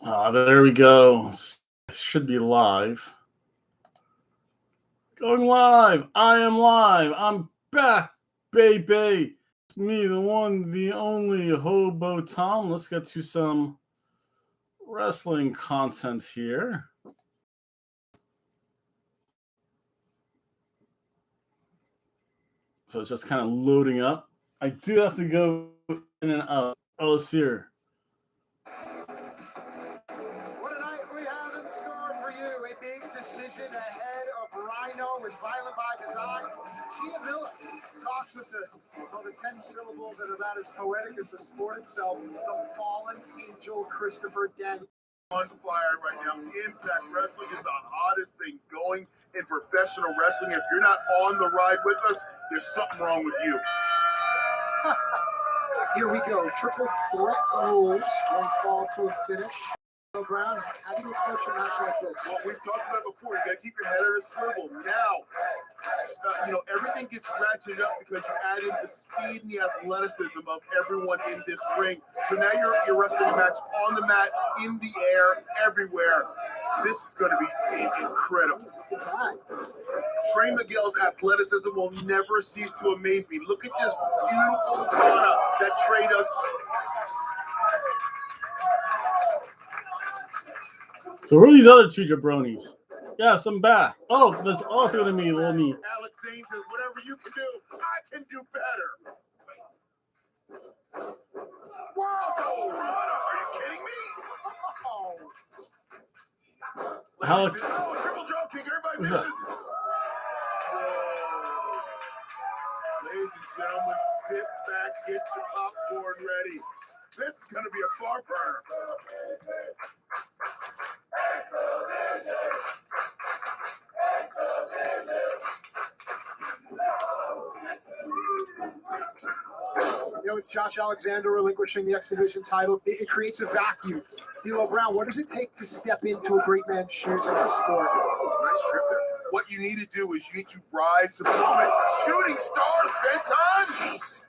There we go. Should be live. Going live. I am live. I'm back, baby. It's me, the one, the only Hobo Tom. Let's get to some wrestling content here. So it's just kind of loading up. I do have to go in and out. Oh, let's see here. What a night we have in store for you. A big decision ahead of Rhino with Violent by Design. Gia Miller tossed with the 10 syllables that are about as poetic as the sport itself. The fallen angel Christopher Daniels. On fire right now. Impact Wrestling is the hottest thing going in professional wrestling. If you're not on the ride with us, there's something wrong with you. Here we go. Triple threat rules. One fall to a finish. Brown, how do you approach a match like this? Well, we've talked about it before. You got to keep your head on a swivel. Now, everything gets ratcheted up because you add in the speed and the athleticism of everyone in this ring. So now you're wrestling a match on the mat, in the air, everywhere. This is going to be incredible. Trey Miguel's athleticism will never cease to amaze me. Look at this beautiful Ghana that Trey does. So where are these other two jabronis? Yes, I'm back. Oh, there's also going to be a little me. Alex Zane says, whatever you can do, I can do better. Whoa! Are you kidding me? Alex. Triple drop kick, everybody misses. Ladies and gentlemen, sit back, get your popcorn ready. This is going to be a far burner. With Josh Alexander relinquishing the X Division title, it creates a vacuum. D'Lo Brown, what does it take to step into a great man's shoes in this sport? Nice trip there. What you need to do is you need to rise to the moment. Shooting star, Senton!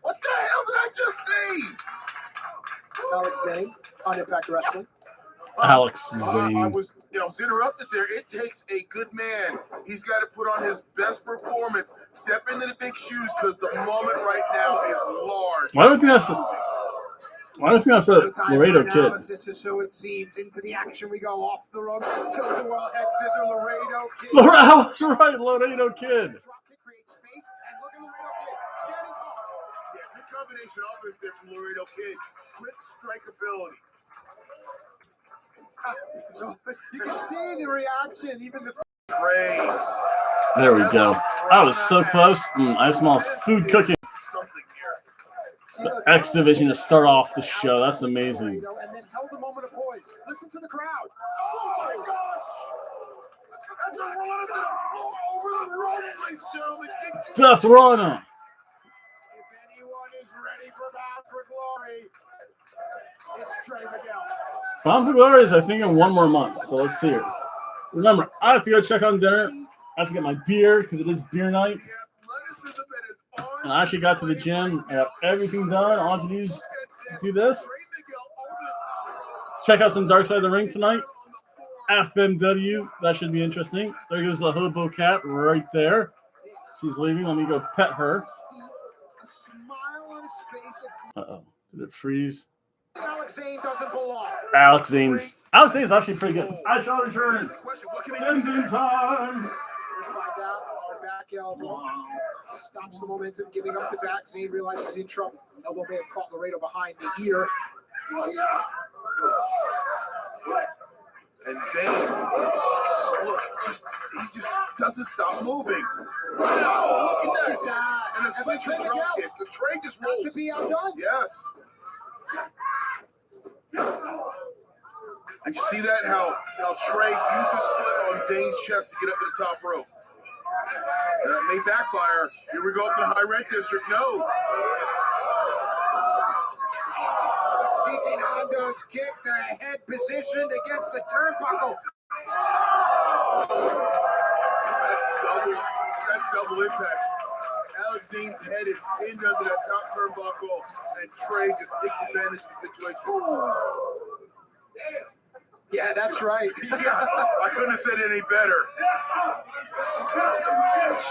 What the hell did I just say? Alex Zane on Impact Wrestling. Alex Zane. I was interrupted there. It takes a good man. He's got to put on his best performance, step into the big shoes, because the moment right now is large. Why do you think that's a Laredo kid? So it seems into the action we go off the rope. Tilt-a-whirl head scissor, Laredo kid. I was right, Laredo kid. Drop kick creates space, and look at Laredo kid standing tall. Yeah, good combination offense there from Laredo kid. Quick strike ability. So you can see the reaction, even the Great. There we go. I was so close. I smell food cooking. The X Division to start off the show. That's amazing. And then held a moment of poise. Listen to the crowd. Oh my gosh! That's a run over the ropes, ladies and gentlemen. Death Runner. If anyone is ready for Bound for Glory, it's Trey Miguel. Bound for Glory is, I think, in 1 more month. So let's see here. Remember, I have to go check on dinner. I have to get my beer because it is beer night. And I actually got to the gym. I got everything done. All I have to do this. Check out some Dark Side of the Ring tonight. FMW. That should be interesting. There goes the Hobo cat right there. She's leaving. Let me go pet her. Uh-oh. Did it freeze? Alex Zane doesn't belong. Alex Zane's actually pretty good. I shall return. Ending time. We'll find out. Our back elbow stops the momentum, giving up the back. Zane realizes he's in trouble. Elbow may have caught Laredo behind the ear. And Zane, look, he just doesn't stop moving. Wow, look at that. And a switch drop kick. The Trey just rolls. Not to be outdone. Yes. And you see that, how Trey used his foot on Zane's chest to get up to the top rope. That may backfire. Here we go up in the high red district. No. Seeking Hondo's kick, the head positioned against the turnbuckle. That's double impact. Alex Zane's head is pinned under that top turnbuckle, and Trey just takes advantage of the situation. Ooh. Yeah, that's right. Yeah, I couldn't have said any better.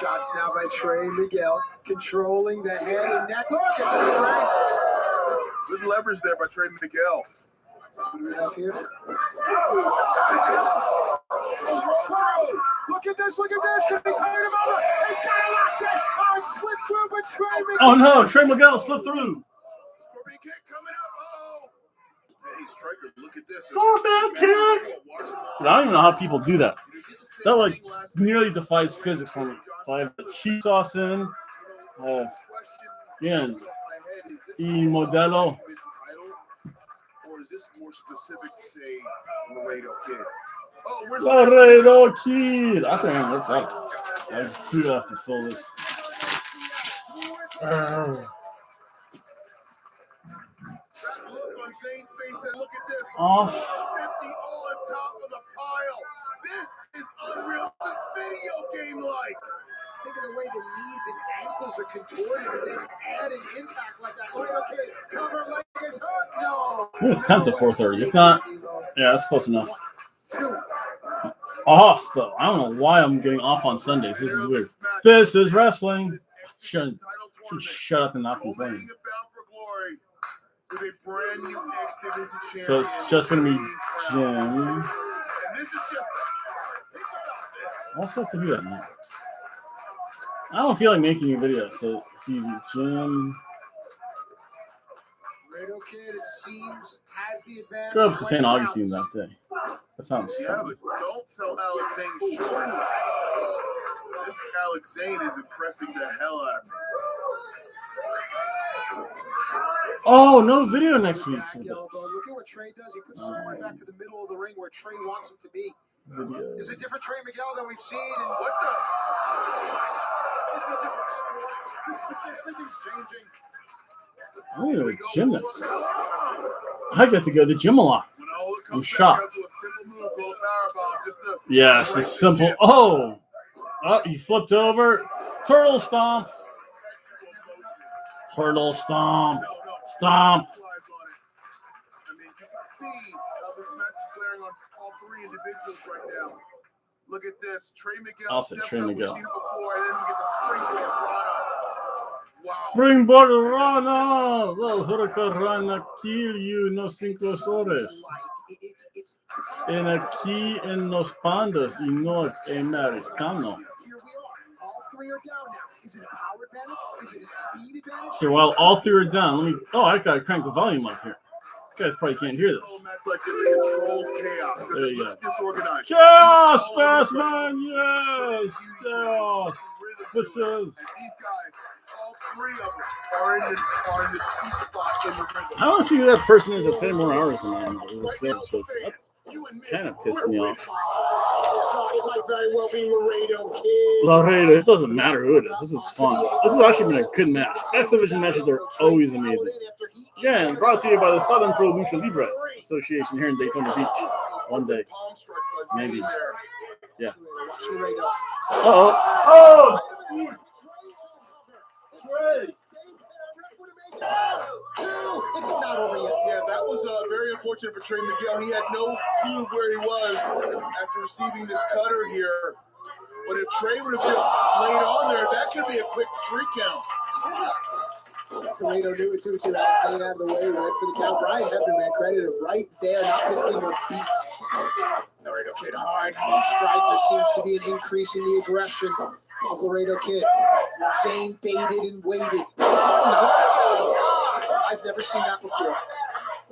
Shots now by Trey Miguel, controlling the head and neck. Look at the strength. Good leverage there by Trey Miguel. What do we have here? Look at this, look at this. Can he turn him over? He's got it locked in. Oh, it slipped through, but Trey Miguel. Oh no, Trey Miguel slipped through. Scorpion kick coming up. Oh. Hey, Striker, look at this. Scorpion kick. I don't even know how people do that. That like nearly defies physics for me. So I have the cheese sauce in. Again, y modelo. Or is this more specific to say Laredo Kid? Oh, where's Laredo Kid. I think I looked up. I do have to fill this. that look on Zane's face? And look at this. Off. 50 on top of the pile. This is unreal. It's video game like. Think of the way the knees and ankles are contorted, and then add an impact like that. Laredo Kid, cover leg is hurt. No. It's 10 to 4:30. If not, yeah, that's close enough. 2. Off though. I don't know why I'm getting off on Sundays. This is weird. This is wrestling. Should shut up and not complain. Bound for glory with a brand new X Division champion. So it's just gonna be Jim. And this is just the start. Think about this. I also have to do that now. I don't feel like making a video, so it's easy. Jim. Laredo Kid, it seems, has the advantage. Go up to St. Augustine that day. That sounds Yeah, fun. but don't sell Alex Zane short. This Alex Zane is impressing the hell out of me. Oh, no video next week for Back this. elbow. Look at what Trey does. He puts his corner back to the middle of the ring where Trey wants him to be. Video. This is a different Trey Miguel than we've seen. And What the? this is a different sport. Everything's changing. I'm gonna go to the gym next week. I get to go to the gym a lot. When all it I'm comes back shocked. down to a simple move called powerbomb, just to Yes, break it's the simple. shit. Oh, he flipped over. Turtle stomp. Turtle stomp. Stomp. Flies on it. I mean, you can see how this match is glaring on all three individuals right now. Look at this. Trey Miguel. I'll say steps Trey up. Miguel. We've seen it before, and then we get the springboard rana. Wow. Springboard Rana. Well, Hurricane Rana kill you no 5 horas. En aquí en los pandas y norteamericano. Here we are. All three are down now. Is it a power advantage? Is it a speed advantage? So while all three are down, let me. Oh, I gotta crank the volume up here. You guys probably can't hear this. Whole match like this controlled chaos. There you It looks go. disorganized. Chaos, Batman! Yes! Chaos! Pushes. And these guys, all three of them, are in the sweet spot in the rhythm. I don't see who that person is that's had more hours than I am. It was so, so that You and me, kind of pissed me off. God, it might very well be Laredo Kid. Laredo, it doesn't matter who it is. This is fun. This has actually been a good match. X Division matches are always amazing. Again, brought to you by the Southern Pro Lucha Libre Association here in Daytona Beach. One day. palm strikes by Maybe. Zane there. Yeah. Watch Laredo. Uh-oh. Oh! It's not over yet. Yeah, that was very unfortunate for Trey Miguel. He had no clue where he was after receiving this cutter here. But if Trey would have just laid on there, that could be a quick 3 count. Laredo knew it too. Zane out of the way, went for the count. Brian Hebner, man, credited right there, not missing a beat. Laredo Kid hard. On strike. There seems to be an increase in the aggression of Laredo Kid. Zane baited and waited. I've never seen that before.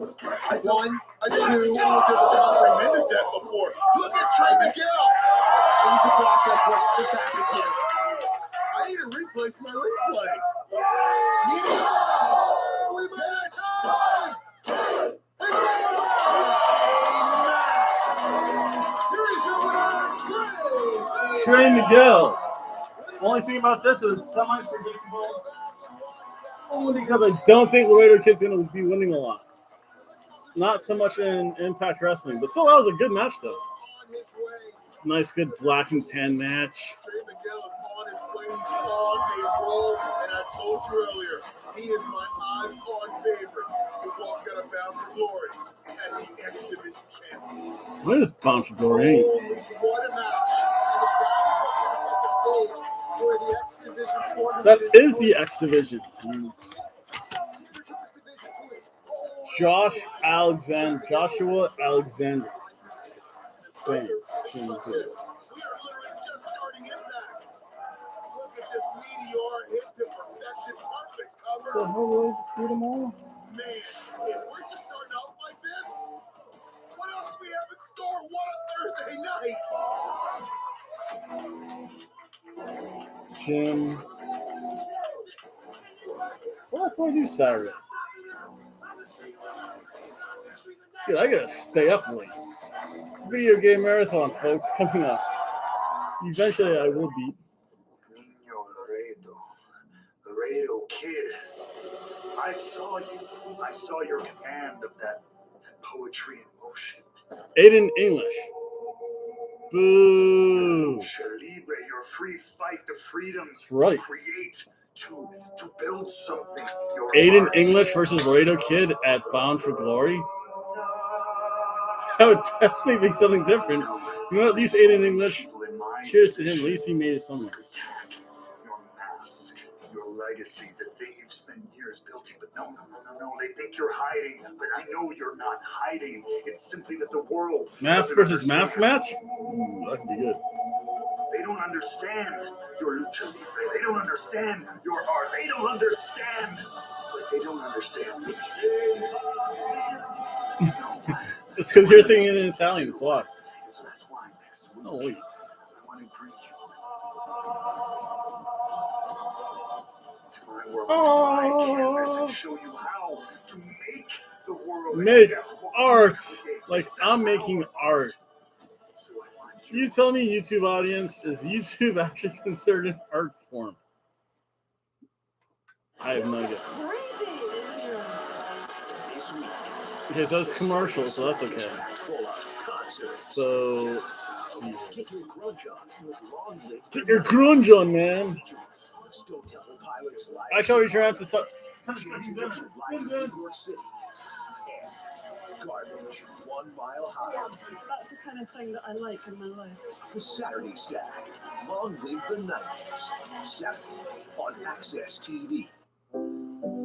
I didn't think anyone's ever comprehended that before. Look at Trey Miguel. I need to process what's just happened here. I need a replay for my replay. We made it time! It's Here is your winner, Trey Miguel. Only thing about this is semi-predictable. Only because I don't think Laredo Kid's going to be winning a lot. Not so much in Impact Wrestling, but still, that was a good match, though. Nice, good black and tan match. Trey Miguel is on his way. He's on a roll. And I told you earlier, he is my odds-on favorite to walk out of Bound for Glory as the X Division champion. What is Bound for Glory? What a match. And if that is what's going to set the stage for the X Division tournament. That is the X Division. Joshua Alexander. Bam. We are literally just starting impact. Look at this meteor hit to perfection. Perfect cover. The hell will I do tomorrow? Man, if we're just starting off like this, what else do we have in store? What a Thursday night! Jim. What else do I do Saturday? Dude, I gotta stay up late. Video game marathon, folks, coming up. Eventually, I will beat. Laredo Kid. I saw you. I saw your command of that poetry in motion. Aiden English. Boo. Libre, your free fight, the freedom Right. to create, to build something. Your Aiden art. English versus Laredo Kid at Bound for Glory. That would definitely be something different. You know, at least Aiden English. Cheers to him. At least he made it somewhere. Attack your mask, your legacy, the thing you've spent years building. But no. They think you're hiding, but I know you're not hiding. It's simply that the world. Mask doesn't versus mask understand. match? Ooh, that could be good. They don't understand your lucha libre. They don't understand your art. They don't understand. But they don't understand me. It's because you're singing it in Italian. That's why. So that's why next week Oh, wait. I want to bring you to my world, to my canvas, and show you how to make the world Make accept what art. we create, Like, accept I'm making our art. So I want You tell me, YouTube audience, is YouTube actually considered an art form? I have no idea. this week. Okay, so it's commercial, so that's okay. So, let's see. Get your grunge on with Long Live Get your grunge on, man. Actually, we're trying to start. Garbage 1 mile high. That's the kind of thing that I like in my life. The Saturday Stack. Long live the 90s. Saturday on Access TV.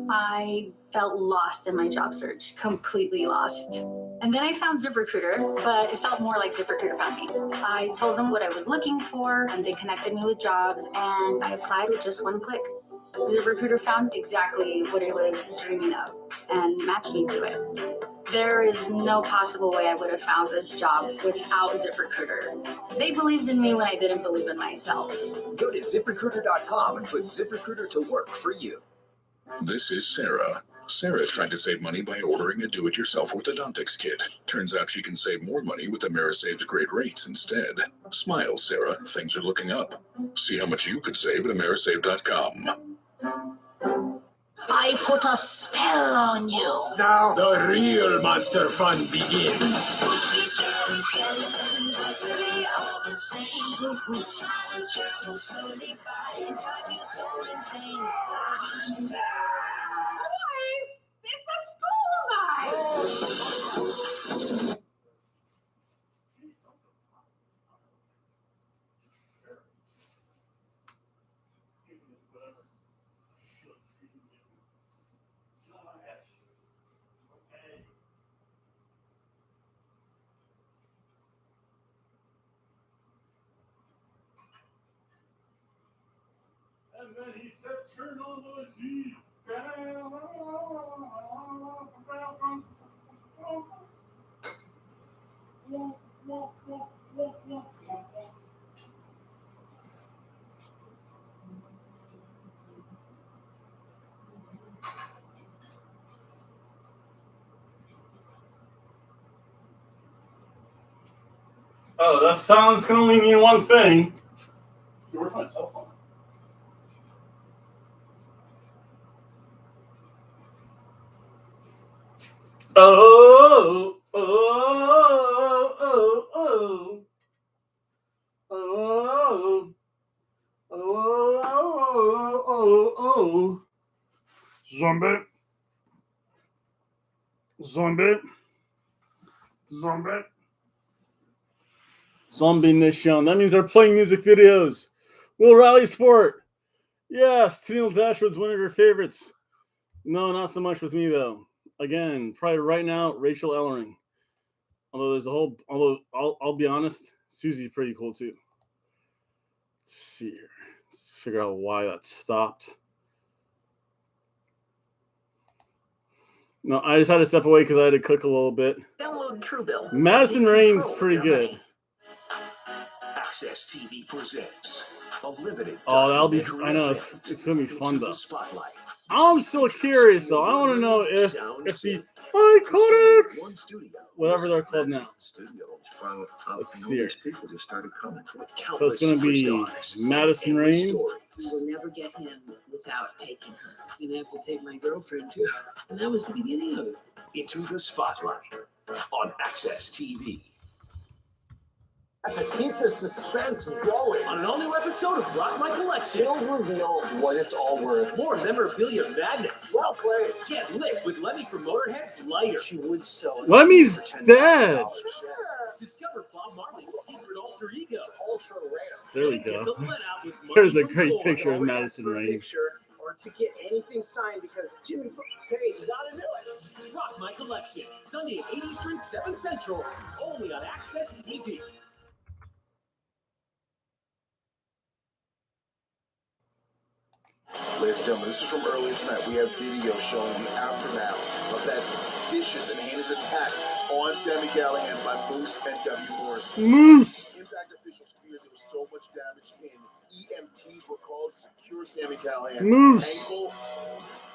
I felt lost in my job search, completely lost. And then I found ZipRecruiter, but it felt more like ZipRecruiter found me. I told them what I was looking for, and they connected me with jobs, and I applied with just one click. ZipRecruiter found exactly what I was dreaming of and matched me to it. There is no possible way I would have found this job without ZipRecruiter. They believed in me when I didn't believe in myself. Go to ZipRecruiter.com and put ZipRecruiter to work for you. This is Sarah. Sarah tried to save money by ordering a do-it-yourself orthodontics kit. Turns out she can save more money with AmeriSave's great rates instead. Smile, Sarah. Things are looking up. See how much you could save at AmeriSave.com. I put a spell on you. Now the real monster fun begins. And then he said, turn on the heat. Oh, that sounds can only mean one thing. Where's my cell phone? Oh, oh, oh, oh, oh, oh, oh, oh, oh, zombie, zombie, zombie, Zombie Nation. That means they're playing music videos. Will Rally Sport. Yes, Tennille Dashwood's one of your favorites. No, not so much with me, though. Again, probably right now, Rachel Ellering. Although I'll be honest, Susie's pretty cool, too. Let's see here. Let's figure out why that stopped. No, I just had to step away because I had to cook a little bit. Download Truebill. Madison Take Rain's control of pretty your good. money. Access TV presents a limited Oh, that'll be. documentary I know event it's gonna be fun into though. the spotlight. I'm still curious though. I want to know if Sound the sync. Iconics, One studio whatever they're called now. Let's see here. People just started coming. With So it's countless gonna be superstars, Madison endless Rain. stories. You will never get him without taking her. You'd have to take my girlfriend too. And that was the beginning of it. Into the spotlight on Access TV. To keep the suspense going, On an all-new episode of Rock My Collection, we'll reveal what it's all worth. more memorabilia madness. Well played. Get lit with Lemmy from Motorhead's Lighter. She would sell it. Lemmy's for $10,000. dead. Discover Bob Marley's secret alter ego. It's ultra rare. There we Get go. the let out with There's a Money from great Gold. picture of Don't ask Madison for a Rain. picture or to get anything signed because Jimmy Page gotta do it. Rock My Collection. Sunday at 80 Street, 7 Central. Only on Access TV. Ladies and gentlemen, this is from earlier tonight. We have video showing the aftermath of that vicious and heinous attack on Sami Callihan by Moose and W. Morris. Moose. Impact officials feared there was so much damage in EMTs were called to secure Sami Callihan's Moose. ankle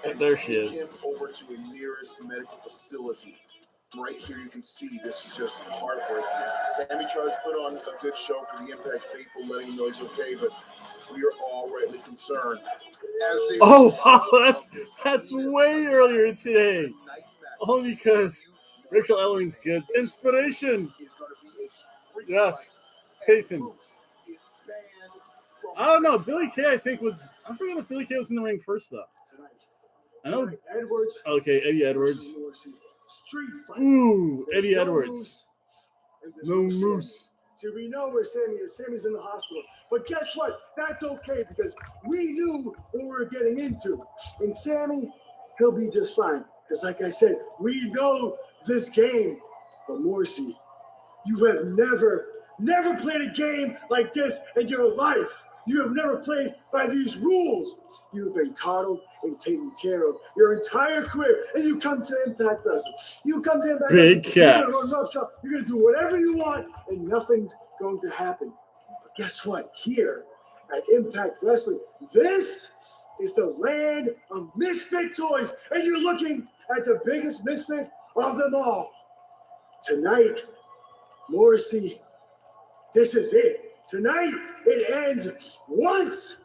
and There she take is. him over to a nearest medical facility. Right here, you can see this is just heartbreaking. Sami tries to put on a good show for the Impact people, letting them know he's okay, but we are all rightly concerned. Oh wow, that's way earlier today. Only because Rachel Ellering's good. Inspiration. Yes, Peyton. I don't know. Billy Kay, I think was. I forget if Billy Kay was in the ring first though. I know. Edwards. Okay, Eddie Edwards. Street fight. Ooh, There's Eddie no Edwards. Moose, and there's No Sammy. Moose. See, we know where Sammy is. Sammy's in the hospital. But guess what? That's okay because we knew what we were getting into. And Sammy, he'll be just fine. Because like I said, we know this game. But Morrissey, you have never played a game like this in your life. You have never played by these rules. You've been coddled and taken care of your entire career. And you come to Impact Wrestling. You come to Impact Big Wrestling. You're going to cats. run roughshod. You're going to do whatever you want, and nothing's going to happen. But guess what? Here at Impact Wrestling, this is the land of misfit toys. And you're looking at the biggest misfit of them all. Tonight, Morrissey, this is it. Tonight, it ends once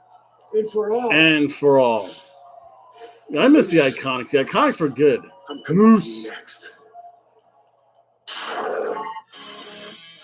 and for all. And for all. I miss the Iconics. The Iconics were good. I'm coming for Moose. you next.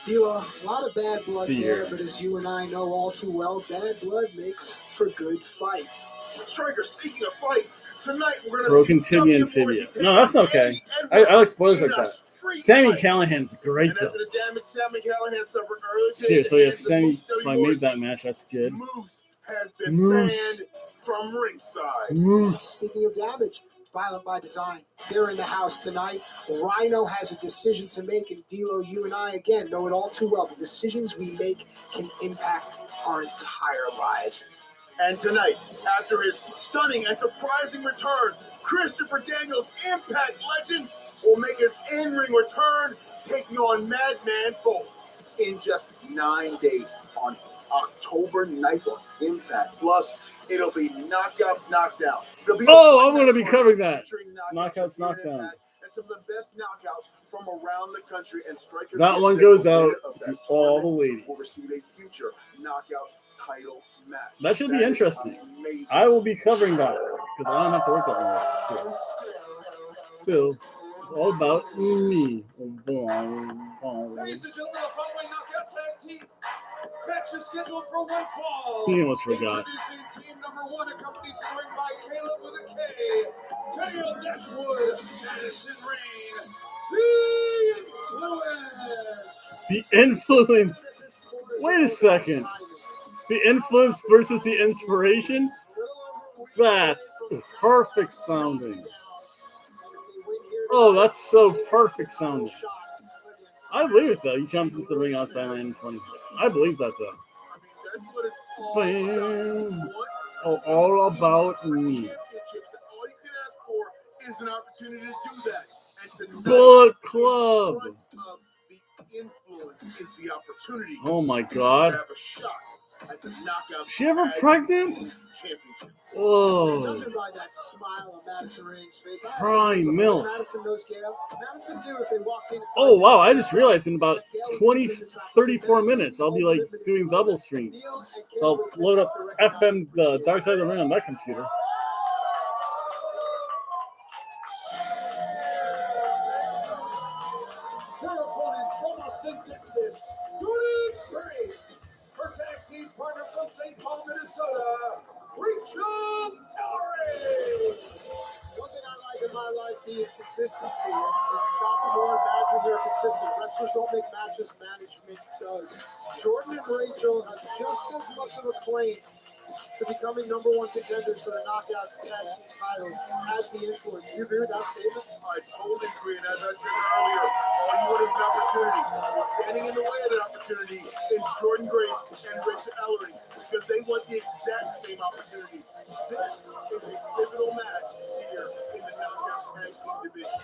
D'Lo, a lot of bad blood See there, here. but as you and I know all too well, bad blood makes for good fights. Striker, speaking of fights, tonight we're going to Broken see tibia and W. Morrissey fibia. take No, that's on okay. Eddie Edwards I like spoilers in like a that. street Sammy fight. Callahan's great And though. after the damage Sami Callihan suffered earlier today, See, at so the yeah, hands of Sammy. Moose W. So I made Morrissey, that match. That's good. Moose has been Moose. banned from ringside. Moose. Speaking of damage, Violent by Design, they're in the house tonight. Rhino has a decision to make, and D'Lo, you and I, again, know it all too well. The decisions we make can impact our entire lives. And tonight, after his stunning and surprising return, Christopher Daniels, Impact legend, will make his in-ring return, taking on Madman Bolt in just 9 days on October 9th on Impact. Plus, it'll be Knockouts Knockdown. It'll be Oh, I'm going to be covering that. featuring Knockouts from here in Knockdown. Impact and some of the best knockouts from around the country. And Striker That one Kid, goes the winner out of to that all the tournament, will ladies. receive a future Knockouts title match. That should be is interesting. amazing. I will be covering that because I don't have to work that long. So it's all about me. Ladies and gentlemen, the following knockout tag team match is scheduled for one fall. He almost forgot. Introducing team number one, accompanied to the ring by Caleb with a K, Daniel Dashwood, Madison Rain, The Influence. The Influence. Wait a second. The influence versus the inspiration? That's perfect sounding. Oh, that's so perfect sounding. I believe it though. He jumps into the ring outside and funny. I believe that though. That's what it's all Bam. Oh, all about me. championships, and all you can ask for is an opportunity to do that. And tonight, Bullet Club. in front of the influence is the opportunity Oh my to God. have a shot at the knockout. Is she ever pregnant? Championship. Oh, Judging by that smile on Madison Rain's face, prime milk. Madison knows Gail. Madison knew if they walked in. Oh wow, I just realized in about 34 minutes I'll be like doing double stream. So I'll load up FM, the Dark Side of the Ring on my computer. Her opponent from Austin, Texas, Jordan Grace. Her tag team partner from St. Paul, Minnesota, Rachel Ellery. One thing I like in my life is consistency. And Scott Moore and management here are consistent. Wrestlers don't make matches, management does. Jordan and Rachel have just as much of a claim to becoming number one contenders for the Knockouts tag team titles as the influence. Do you agree with that statement? I totally agree, and as I said earlier, all you want is an opportunity. Standing in the way of that opportunity is Jordan Grace and Rachel Ellery, because they want the exact same opportunity. This is a pivotal match here in the Knockouts tag team division.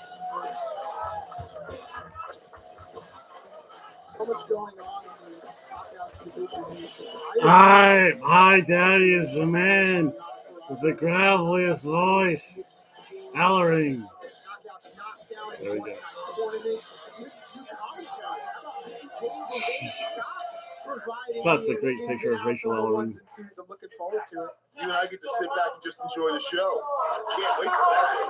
So much going on in the Knockouts division. My daddy is the man with the graveliest voice. Ellering. There we go. That's a great picture of Rachel Ellering. I'm looking forward to it. You and I get to sit back and just enjoy the show. Can't wait for that.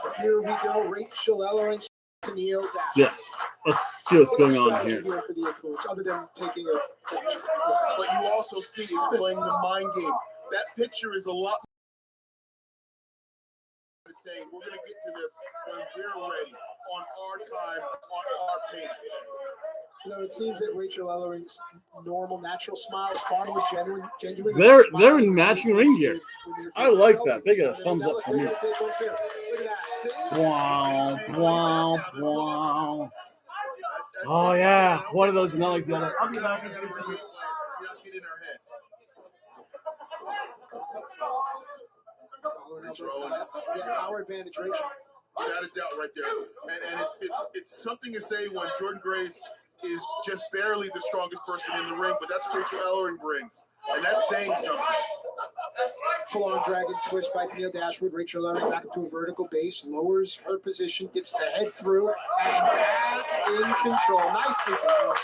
So here we go, Rachel Ellering to Neil Dash. Yes. Let's see what's going on here. For the influence, other than taking a picture. But you also see it's playing the mind game. That picture is a lot. Saying we're going to get to this when we're ready, on our time, on our pace. You know, it seems that Rachel Ellering's normal, natural smile is far more genuine. They're in matching ring gear. I like that. They got a thumbs up for me. Look at that. Wow, wow, wow. Oh yeah, one of those is not like the other. I'll be back. You're not getting our heads. Power advantage, Rachel. Without a doubt, right there. And it's something to say when Jordan Grace is just barely the strongest person in the ring, but that's what Rachel Ellering brings, and that's saying something. Full-on dragon twist by Neil Dashwood. Rachel Ellering back up to a vertical base, lowers her position, dips the head through, and back in control. Nicely done.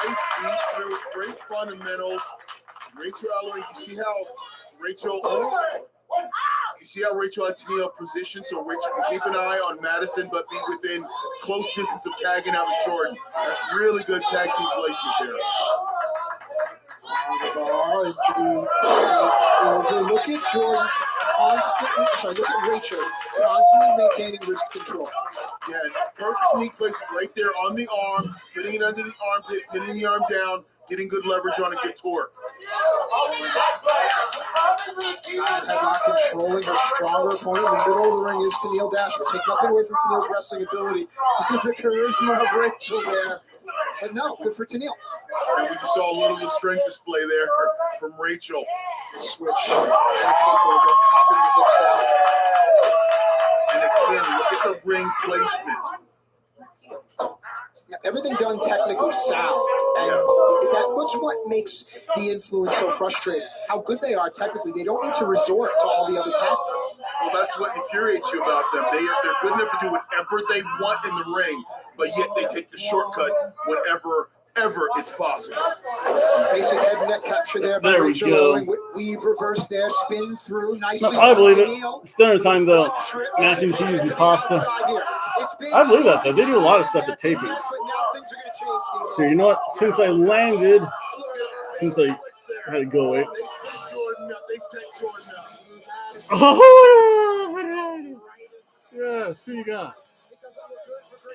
Nice beat through, great fundamentals. Rachel Ellering, you see how Rachel had Tennille positioned so Rachel can keep an eye on Madison but be within close distance of tagging out with Jordan. That's really good tag team placement there. On the bar into the over. Look at Jordan look at Rachel constantly maintaining wrist control. Yeah, perfect knee placement right there on the arm, hitting it under the armpit, pinning the arm down, getting good leverage on a good torque. Headlock controlling her stronger opponent. In the middle of the ring is Tennille Dashwood. Take nothing away from Tennille's wrestling ability. The charisma of Rachel there. But no, good for Tennille. And we just saw a little bit of strength display there from Rachel. Switch and a takeover, popping the hips out. And again, look at the ring placement. Everything done technically sound, and that's what makes the influence so frustrating. How good they are technically, they don't need to resort to all the other tactics. Well, that's what infuriates you about them. They're good enough to do whatever they want in the ring, but yet they take the shortcut whenever it's possible. Basic head and neck capture there by Rachel Ellering. Weave reverse there, spin through nicely. No, I believe it. It's dinner time though. Mac and cheese and pasta. I believe that though. They do a lot of stuff at tapings. So you know what? Since I landed, I had to go away. They set Jordan up. Oh, yes. Who you got?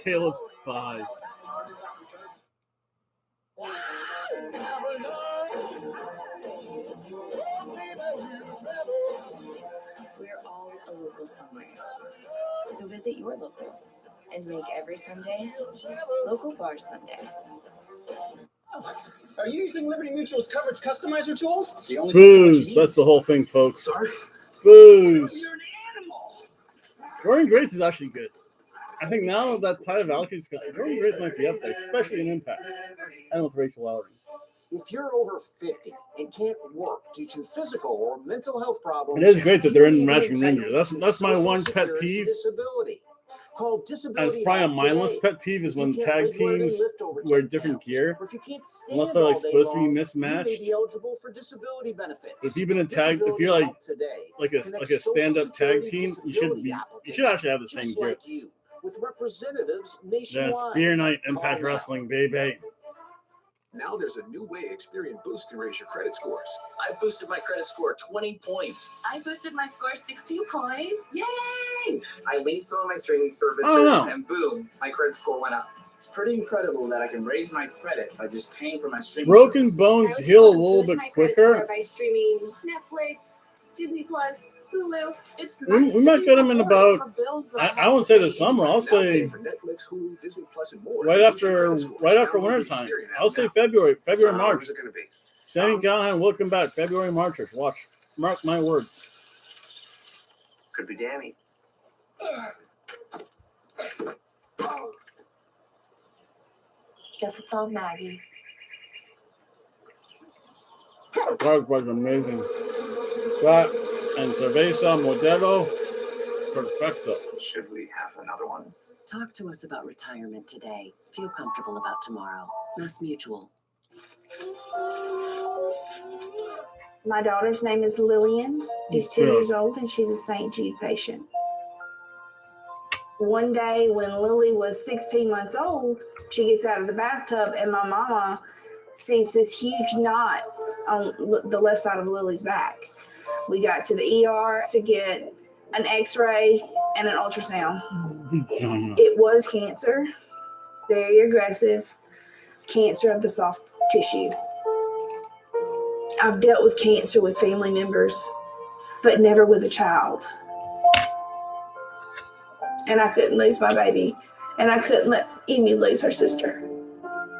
Caleb's thighs. We're all a local somewhere. So visit your local and make every Sunday Local Bar Sunday. Are you using Liberty Mutual's coverage customizer tool? So you only Booze. That's the whole thing, folks. Sorry. Booze. Jordan Grace is actually good. I think now that Ty Valkyrie's got, Jordan Grace might be up there, especially in Impact. And with Rachel Lowry. If you're over 50 and can't work due to physical or mental health problems, It is great that they're in you need Magic an Ranger. entitlement That's to my Social one pet Security peeve. Disability. Called And Disability it's probably a Help mindless today. pet peeve is If you when can't tag lift, learn, and teams lift over wear 10 different pounds, gear. or if you can't stand Unless they're all like day supposed to be long, mismatched. you may be eligible for disability benefits. If you've been in tag, if Disability you're like Help today a connects stand-up tag Social team, you Security should actually have the applicants same just gear. like you, with representatives Then it's nationwide. beer night, Call Impact now. Wrestling, baby. Now there's a new way Experian Boost can raise your credit scores. I boosted my credit score 20 points. I boosted my score 16 points. Yay! I linked some of my streaming services Oh, no. and boom, my credit score went up. It's pretty incredible that I can raise my credit by just paying for my streaming Broken services. bones heal a little bit quicker. By streaming Netflix, Disney Plus, Hulu. It's We nice to might be get them in rewarded about. for bills that I have wouldn't to say pay the summer. I'll Now say pay for Netflix, Hulu, Disney Plus, and more. right to boost your after credit scores. Download winter the time. Experian app I'll say now. February, So March. how's it going to be? Sammy Callahan, welcome back. February, Marchers. Watch. Mark my words. Could be Danny. Guess it's all Maggie. That was amazing. That and Cerveza Modelo Perfecto. Should we have another one? Talk to us about retirement today. Feel comfortable about tomorrow. Mass Mutual. My daughter's name is Lillian. She's 2 Yeah. years old and she's a St. Jude patient. One day when Lily was 16 months old, she gets out of the bathtub and my mama sees this huge knot on the left side of Lily's back. We got to the ER to get an x-ray and an ultrasound. It was cancer, very aggressive, cancer of the soft tissue. I've dealt with cancer with family members, but never with a child. And I couldn't lose my baby, and I couldn't let Amy lose her sister.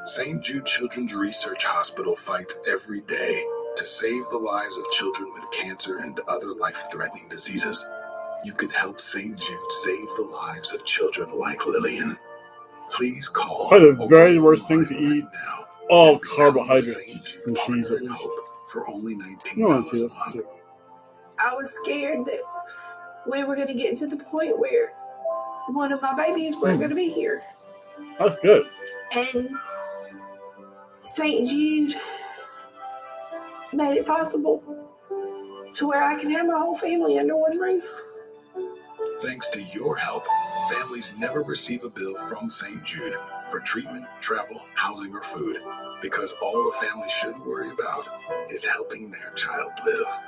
St. Jude Children's Research Hospital fights every day to save the lives of children with cancer and other life-threatening diseases. You could help St. Jude save the lives of children like Lillian. Please call. Probably the very worst thing to right eat. now All and become a carbohydrates St. Jude and cheese partner at in least. Hope for only $19 You don't want to see a this. month. I was scared that we were going to get to the point where one of my babies weren't going to be here. That's good. And St. Jude made it possible to where I can have my whole family under one roof. Thanks to your help, families never receive a bill from St. Jude for treatment, travel, housing, or food, because all the family should worry about is helping their child live.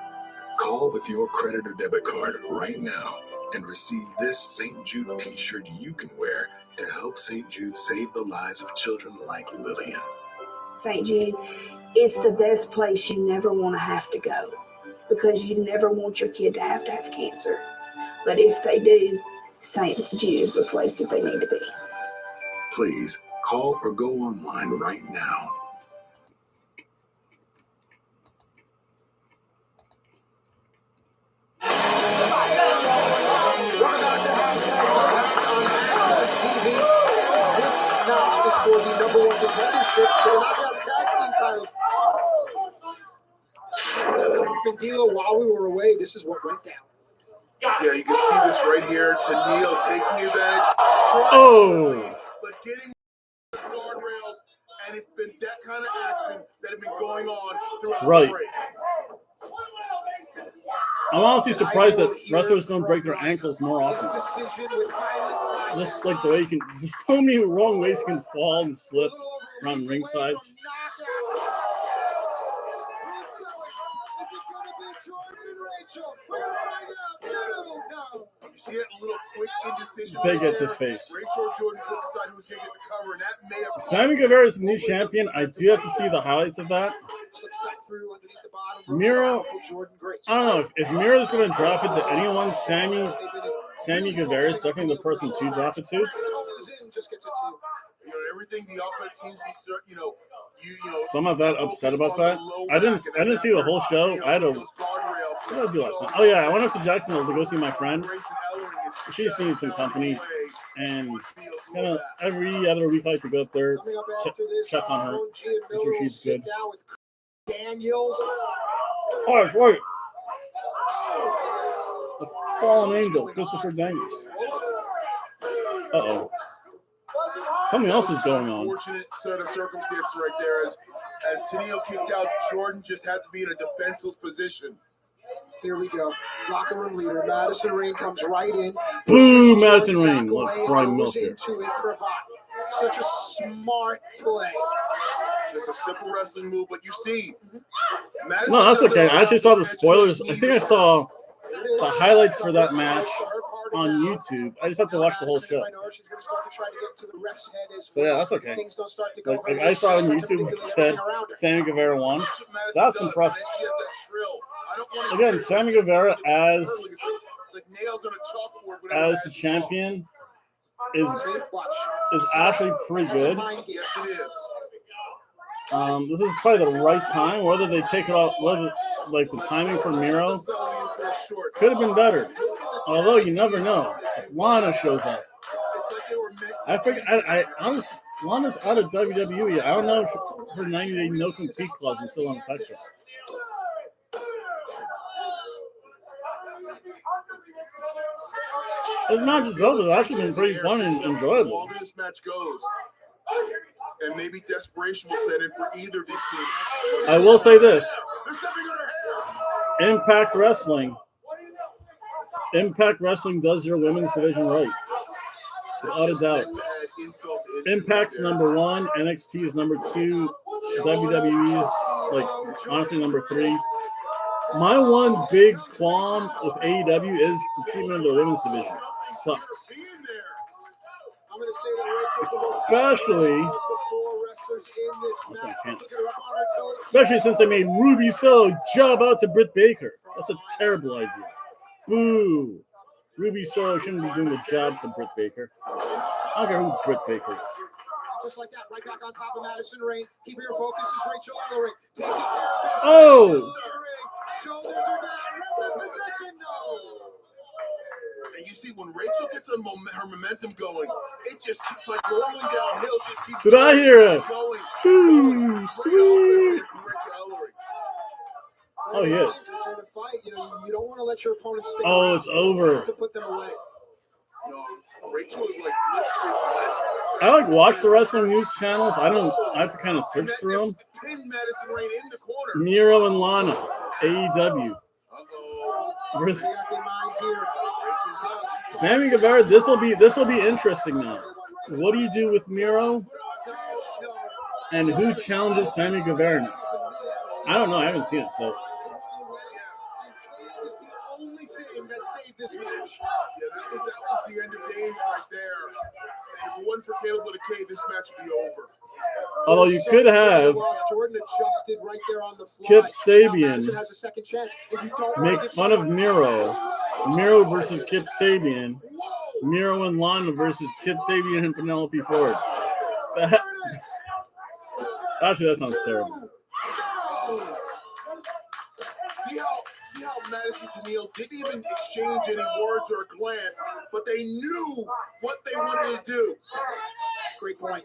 Call with your credit or debit card right now and receive this St. Jude t-shirt you can wear to help St. Jude save the lives of children like Lillian. St. Jude is the best place you never want to have to go, because you never want your kid to have cancer. But if they do, St. Jude is the place that they need to be. Please call or go online right now. This match is for the number one contendership to the Knockouts Tag Team titles. And D'Lo, while we were away, this is what went down. Yeah, you can see this right here. Tennille taking advantage, but getting guardrails, and it's been that kind of action that has been going on throughout the break. I'm honestly surprised that wrestlers don't break their ankles more often. Just like the way you can, there's so many wrong ways you can fall and slip around ringside. You see that little quick indecision? They right get to there? face. Rachel or Jordan couldn't decide who was going to get the cover, and that may have. Sammy Guevara is the new champion. I do have to see the highlights of that. Slips back through underneath the bottom. Miro, Jordan Grace. I don't know if Miro's going to drop it to anyone. Sammy Guevara is definitely the person to drop it to. Just gets it to You know, everything the offense seems to be, you know. So I'm not that upset about that. I didn't see the whole show. I had to. What did I do last night? Oh yeah, I went up to Jacksonville to go see my friend. She just needed some company, and kind of every other week I like to go up there, check on her, make sure she's good. Daniels. Oh, that's right. The fallen angel, Christopher Daniels. Uh-oh. Something else is going on. Unfortunate set of circumstances right there. As Tenille kicked out, Jordan just had to be in a defenseless position. Here we go. Locker room leader Madison Rain comes right in. Boom, Madison Rain. Look, Brian Mills here. Into a cravat. Such a smart play. Just a simple wrestling move, but you see. No, that's okay. I actually saw the spoilers. I think I saw the highlights for that match on YouTube. I just have to watch the whole show. So yeah, that's okay. Like I saw on YouTube it said Sammy Guevara won. That's impressive. Again, Sammy Guevara as the champion is actually pretty good. Yes, it is. This is probably the right time. Whether they take it off, like the timing for Miro could have been better. Although you never know if Lana shows up. I think I honestly, Lana's out of WWE. I don't know if her 90-day no compete clause is still unaffected. This match is over. It's actually been pretty fun and enjoyable. Longer this match goes, and maybe desperation will set in for either of these teams. I will say this: Impact Wrestling does their women's division right, without a doubt. Impact's number 1, NXT is number 2, WWE's honestly number 3. My one big qualm with AEW is the treatment of the women's division. Sucks. Especially since they made Ruby Soho job out to Britt Baker. That's a terrible idea. Boo. Ruby Soho shouldn't be doing the job to Britt Baker. I don't care who Britt Baker is. Just like that, right back on top of Madison Rain. Keep your focus is Rachel Ellering. Taking care of Oh! Shoulders are down. Ref in possession. No. And you see, when Rachel gets her momentum going, it just keeps like rolling downhill. She just keeps Did I hear it? Going. Too sweet. Oh, he is. You don't want to let your opponent stick around. It's over. To put them away. No, Rachel is like, I watch the wrestling news channels. I have to kind of search through them. Pin Madison Rain in the corner. Miro and Lana, AEW. Sammy Guevara, this will be interesting now. What do you do with Miro? And who challenges Sammy Guevara next? I don't know. I haven't seen it, so. The only thing that saved this match. Yeah, that was the end of days right there. And if it wasn't for Caleb with a K, this match would be over. Although you could have Kip Sabian make fun of Miro versus Kip Sabian, Miro and Lana versus Kip Sabian and Penelope Ford. Actually, that sounds terrible. See how Madison Tenille didn't even exchange any words or a glance, but they knew what they wanted to do. Great point.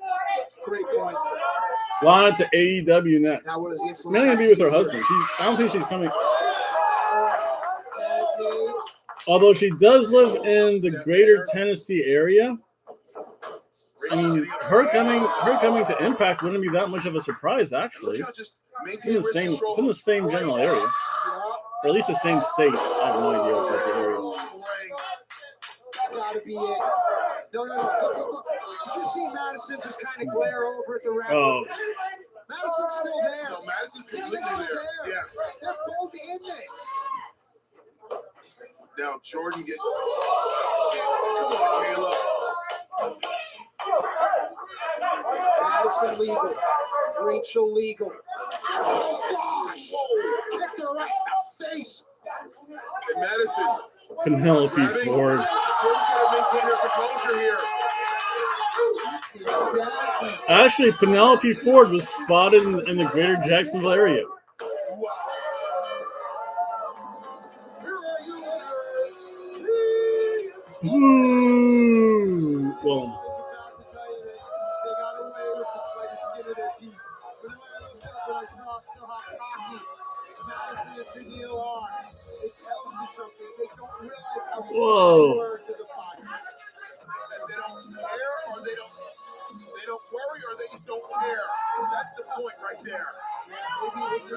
Great point. Lana to AEW next. Now what is the influence? She's going to be with her husband. I don't think she's coming. Although she does live in the greater Tennessee area. I mean, her coming to Impact wouldn't be that much of a surprise, actually. It's in the same general area. Or at least the same state. I have no idea about the area. It's got to be it. No. Look. Did you see Madison just kind of glare over at the ref? Oh. Madison's still there. No, Madison's completely there. Yes. They're both in this. Now Jordan get. Come on, Caleb. Madison legal. Rachel legal. Oh gosh! Whoa. Kicked her right in the face. And Madison. Penelope Ford. Jordan's got to maintain her composure here. Actually, Penelope Ford was spotted in the greater Jacksonville area. Ooh. Well, whoa. They don't worry or they just don't care. That's the point right there.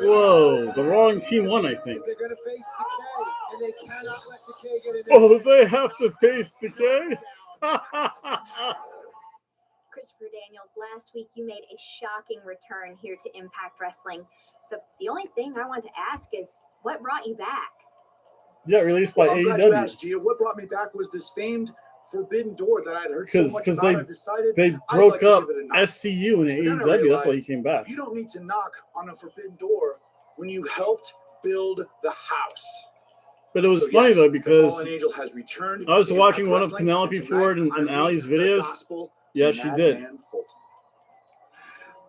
Whoa, the wrong team won, I think. They're going to face Decay, and they cannot let Decay get in. Oh, they have to face Decay? Christopher Daniels, last week you made a shocking return here to Impact Wrestling. So the only thing I want to ask is, what brought you back? Yeah, released by I'm glad you AEW. asked, Gia. What brought me back was this famed Forbidden Door that I had heard so much Because about. I decided they I'd broke like to up give it a knock. SCU and But then I AEW. That's why he realized came back. You don't need to knock on a Forbidden Door when you helped build the house. But it was So funny, yes, though, the because Fallen Angel has returned I was to watching Impact one of Wrestling, Penelope and Ford tonight and I Allie's read the videos. gospel to Yeah, she did. Madman Fulton.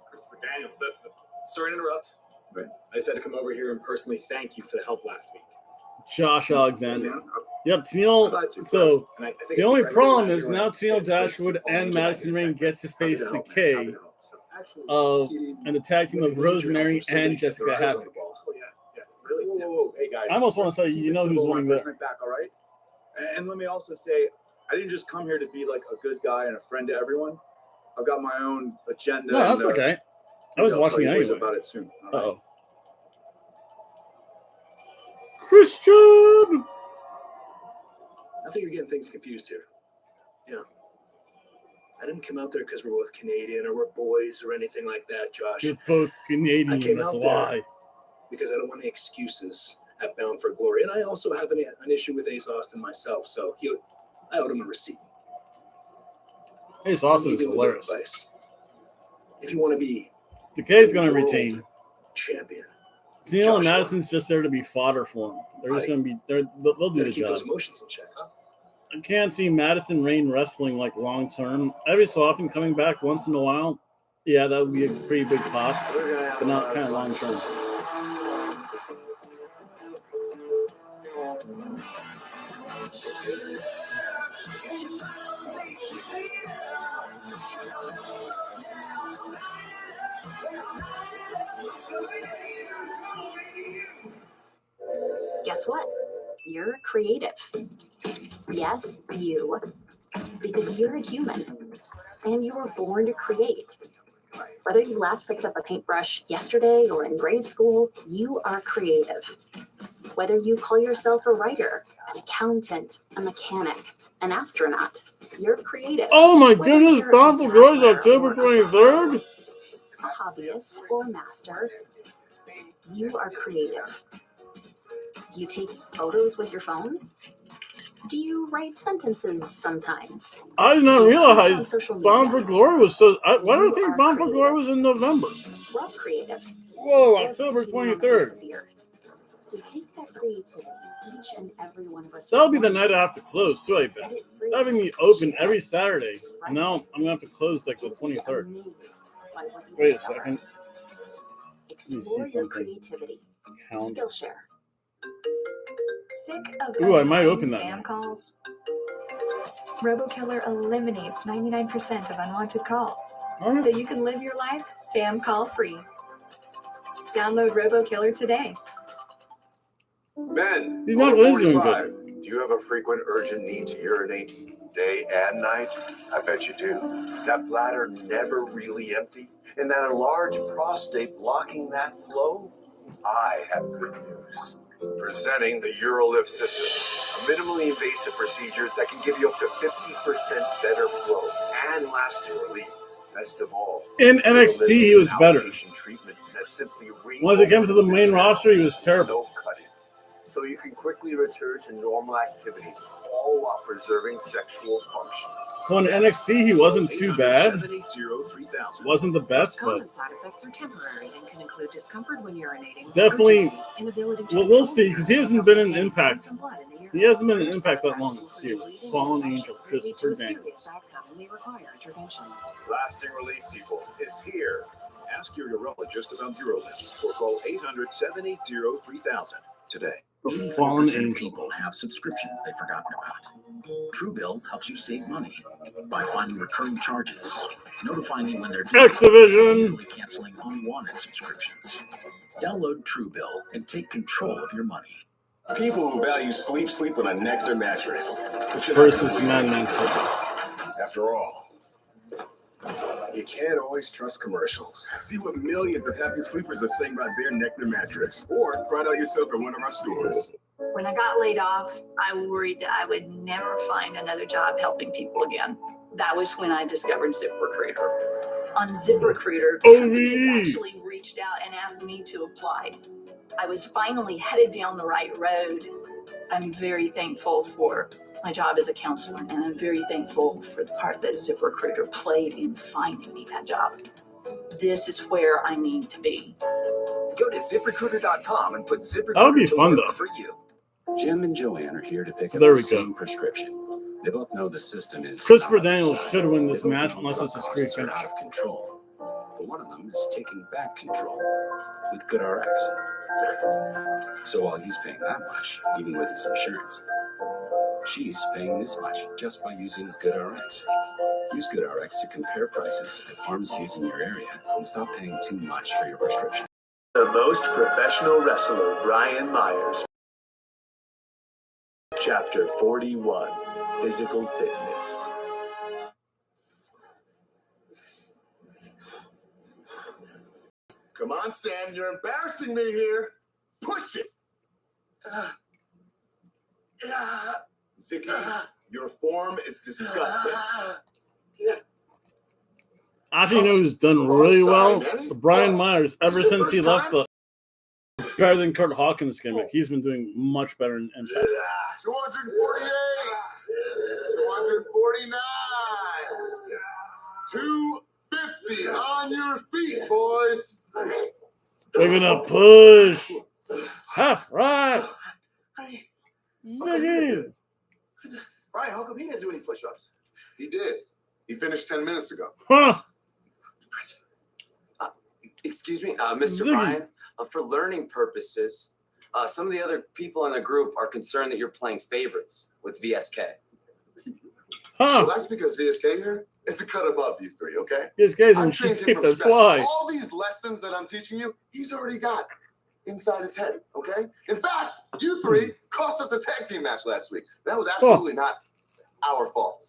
Christopher Daniels, sorry to interrupt. But I just had to come over here and personally thank you for the help last week. Josh Alexander. Yep, Tennille. So the only problem is now Tennille Dashwood and Madison Rain get to face Decay and the tag team of Rosemary and Jessica Havoc. Whoa, hey guys. I almost want to say, you know who's winning there. Back, all right? And let me also say, I didn't just come here to be like a good guy and a friend to everyone. I've got my own agenda. No, that's okay. I was watching it anyway. About it soon. All right? Uh-oh. Christian! I think you're getting things confused here. Yeah. I didn't come out there because we're both Canadian or we're boys or anything like that, Josh. You're both Canadian, I came that's out why. there because I don't want any excuses at Bound for Glory. And I also have an issue with Ace Austin myself, so I owed him a receipt. Ace Austin is hilarious. Advice. If you want to be Decay's going to retain. Champion. Tennille and Madison's just there to be fodder for him. They're just going to be there. They'll do the keep job. those emotions in check, huh? I can't see Madison Rain wrestling like long term. Every so often coming back once in a while. Yeah, that would be a pretty big pop, but not kind of long term. Guess what? You're creative. Yes, you. Because you're a human. And you were born to create. Whether you last picked up a paintbrush yesterday or in grade school, you are creative. Whether you call yourself a writer, an accountant, a mechanic, an astronaut, you're creative. Oh my goodness, Bound for Glory is October 23rd? A hobbyist or master, you are creative. Do you take photos with your phone? Do you write sentences sometimes? I did not realize Bound for Glory was so. Why do I think Bound for Glory was in November? We're all creative. Whoa, October 23rd. So take that creativity, each and every one of us. That'll be the night I have to close, too, I bet. Having me open every Saturday. And now I'm going to have to close like the 23rd. Wait a second. Explore your creativity. Skillshare. Sick of Ooh, I might open spam that. calls? RoboKiller eliminates 99% of unwanted calls, so you can live your life spam call free. Download RoboKiller today. Men, He's not over listening 45, good. do you have a frequent urgent need to urinate day and night? I bet you do. That bladder never really empty? And that enlarged prostate blocking that flow? I have good news. Presenting the UroLift system, a minimally invasive procedure that can give you up to 50% better flow and lasting relief. Best of all, In NXT, he was better. treatment that simply Once it came to the main roster, he was terrible. no cutting. so you can quickly return to normal activities, all while preserving sexual function. So in NXT, he wasn't too bad. 800-780-3000. Wasn't the best, but Common side effects are temporary and can include discomfort when urinating. definitely. urgency, inability to Well, we'll control see, because he hasn't been in Impact. He hasn't been in Impact that long this year. Fallen Angel, Christopher Daniels. serious outcome and may require intervention. Lasting relief, people, is here. Ask your urologist about UroLift or call 800-780-3000 today. The Fallen 84% of Angel. people have subscriptions they've forgotten about. Truebill helps you save money by finding recurring charges, notifying you when they're due, X-Division. and easily canceling unwanted subscriptions. Download Truebill and take control of your money. People who value sleep on a Nectar mattress. Versus Madman. After all, you can't always trust commercials. See what millions of happy sleepers are saying about their Nectar mattress, or try it out yourself at one of our stores. When I got laid off, I worried that I would never find another job helping people again. That was when I discovered ZipRecruiter. On ZipRecruiter, companies actually reached out and asked me to apply. I was finally headed down the right road. I'm very thankful for my job as a counselor, and I'm very thankful for the part that ZipRecruiter played in finding me that job. This is where I need to be. Go to ZipRecruiter.com and put ZipRecruiter That would be to fun, work though. for you. Jim and Joanne are here to pick up There the we go. same prescription. They both know the system is Christopher not Daniels outside. should win this They both match know unless it's a drug street costs are finish. out of control. But one of them is taking back control with GoodRx. So while he's paying that much, even with his insurance, she's paying this much just by using GoodRx. Use GoodRx to compare prices at pharmacies in your area and stop paying too much for your prescription. The most professional wrestler, Brian Myers. Chapter 41, Physical Fitness. Come on, Sam, you're embarrassing me here. Push it. Ziggy, your form is disgusting. Actually, you know who's done really well? Brian Myers, ever since he left the better than Kurt Hawkins gimmick. He's been doing much better in Impact. 248, 249, 250 on your feet, boys. We're gonna push. Half right. Ziggy. Brian, how come he didn't do any push-ups? He did. He finished 10 minutes ago. Huh. Excuse me, Mr. Ziggy. Brian, for learning purposes, some of the other people in the group are concerned that you're playing favorites with VSK. Huh. Well, that's because VSK here is a cut above you three, okay? VSK's I'm in trained shape, him from that's scratch. why. All these lessons that I'm teaching you, he's already got inside his head, okay? In fact, you three cost us a tag team match last week. That was absolutely not our fault.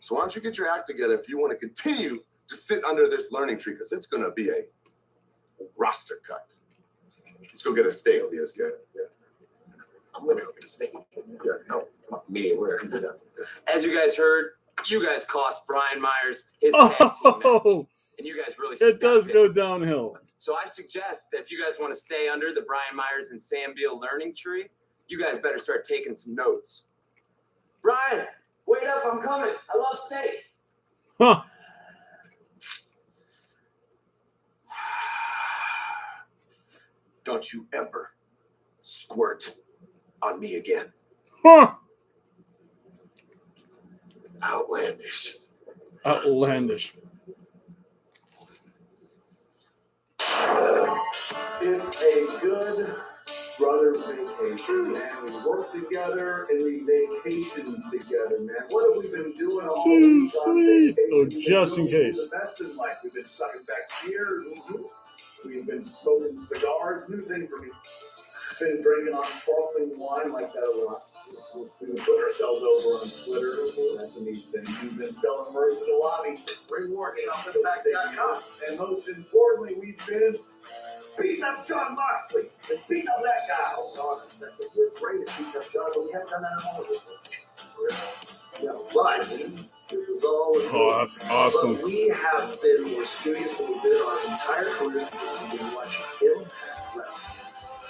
So why don't you get your act together if you want to continue to sit under this learning tree, because it's going to be a roster cut. Let's go get a steak, VSK. Yeah. I'm going to go get a steak. Yeah, no, not me. Where? As you guys heard, you guys cost Brian Myers his tag team match, Oh, and you guys really it does stepped go in. downhill. So I suggest that if you guys want to stay under the Brian Myers and Sam Beal learning tree, you guys better start taking some notes. Brian, wait up, I'm coming. I love steak. Huh. Don't you ever squirt on me again. Huh. Outlandish. Outlandish. It's a good brother vacation, man. We work together and we vacation together, man. What have we been doing all Too these sweet. Oh, vacations? just in We've been doing case. The best in life. We've been sucking back beers. We've been smoking cigars. New thing for me. Been drinking on sparkling wine like that a lot. We've been putting ourselves over on Twitter. That's a neat thing. We've been selling merch in the lobby. RewardShopImpact.com. And most importantly, we've been beating up John Moxley and beating up that guy. Hold on a second. We're great at beating up John, but we haven't done that in all of it. Yeah, but it was all. Oh, that's awesome. But we have been more studious than we've been our entire careers because we've been watching Impact Wrestling.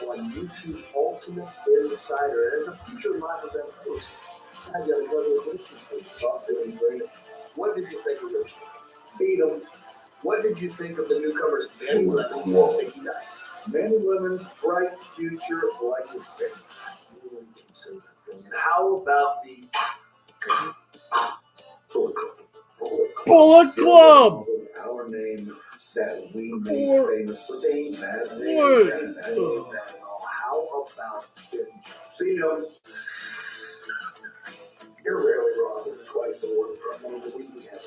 on YouTube Ultimate Insider. As a future live event host, I got a couple of questions for you. Talk to him, Brandon. What did you think of it? Beat him. What did you think of the newcomers, Manny Lemons and Sadie Dice? Manny Lemons' bright future like his face. How about the Bullet Club? Our name that we made famous for being bad names. How about Fino? You're rarely wrong. Twice in one promo a week we have.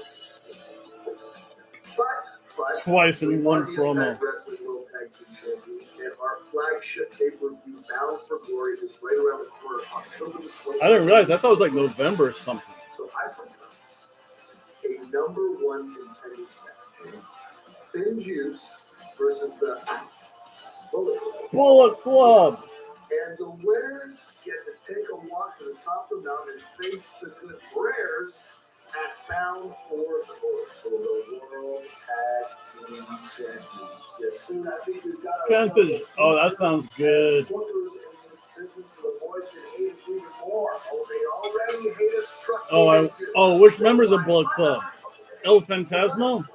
But Twice in one we are promo. the Impact Wrestling World Tag Team Champions, and our flagship pay-per-view Bound for Glory is right around the corner, October the 20th. I didn't realize. I thought it was like November or something. So I propose a number one contenders match. Thin Juice versus the Bullet Club. Bullet Club. And the winners get to take a walk to the top of the mountain and face the Good Bears at Bound for Glory for the World Tag Team Championship. Dude, I think we've got Vintage. Oh, that sounds good. Oh, which members of Bullet Club? El Fantasma?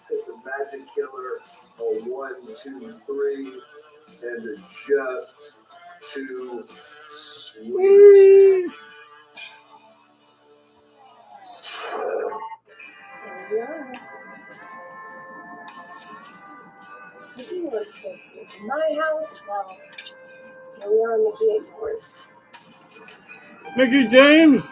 It's a magic killer, a 1, 2, 3, and a just too sweet. Here we are. If you want to take me to my house, well, here we are, Mickey Airports. Mickey James?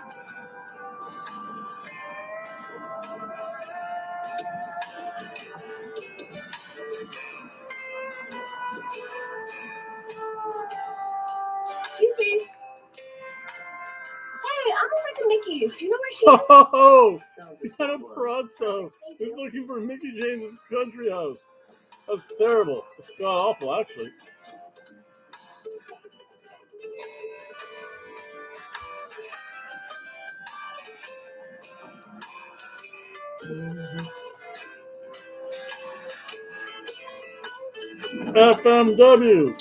Excuse me. Hey, I'm over at the Mickey's. You know where she is? Oh, Tiana Perazzo is looking for Mickey James' country house. That's terrible. It's god awful, actually. FMW.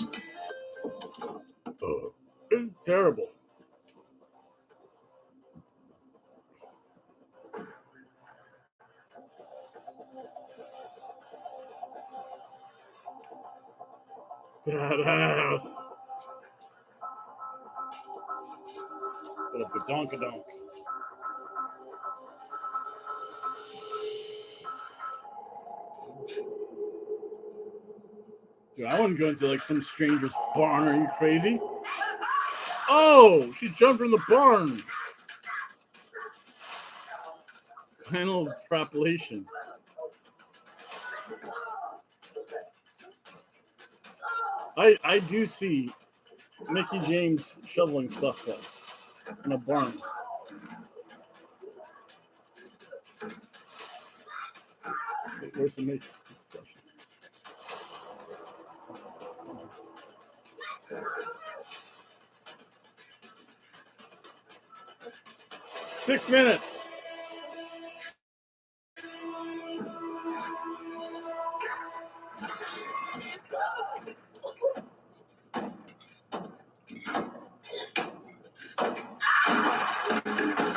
It's terrible. That ass. What a badonkadonk. Dude, I wouldn't go into like some stranger's barn. Are you crazy? Oh, she jumped from the barn. Final propulation. I do see Mickey James shoveling stuff though in a barn. Where's the Mickey? 6 minutes.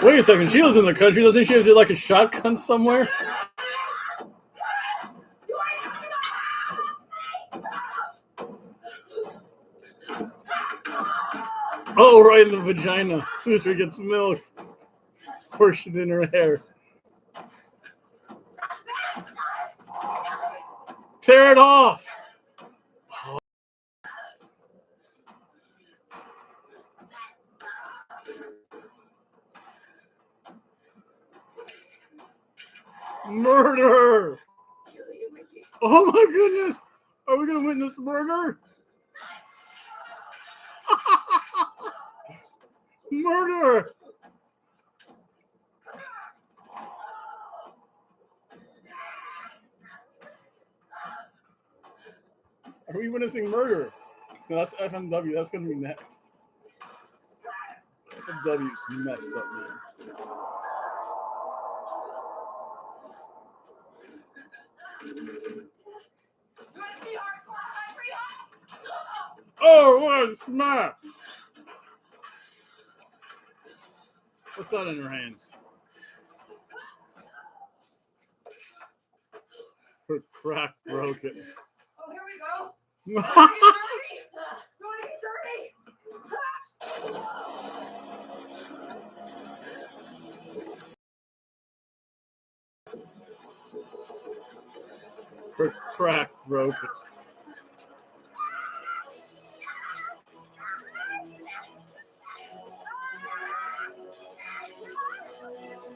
Wait a second. She lives in the country. Doesn't she have like a shotgun somewhere? Oh, right in the vagina. Loser gets milked. Portion in her hair. Tear it off. Murder. Oh my goodness. Are we going to witness murder? Murder. Are we witnessing murder? No, that's FMW. That's going to be next. FMW's messed up, man. Oh, what a smash! What's that in her hands? Her crack broke it. Oh, here we go. Her crack broke it.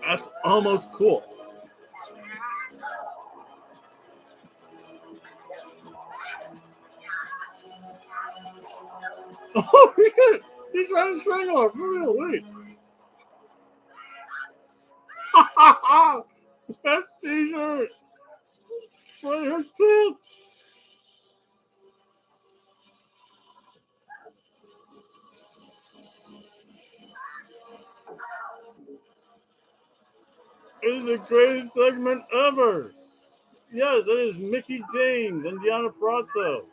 That's almost cool. Oh, he's trying to strangle her for real. Wait. That t-shirt. Wait, her tits. It is the greatest segment ever. Yes, it is Mickey James and Deanna Prazzo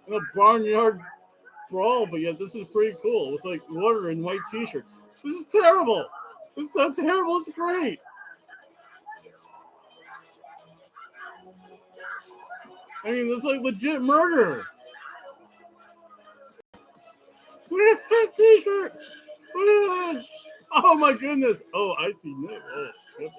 in a barnyard brawl, but yet this is pretty cool. It's like water and white t-shirts. This is terrible. This is so terrible. It's great. I mean, this is like legit murder. Look at that t-shirt. Look at that. Oh my goodness. Oh, I see. No. Oh, yep.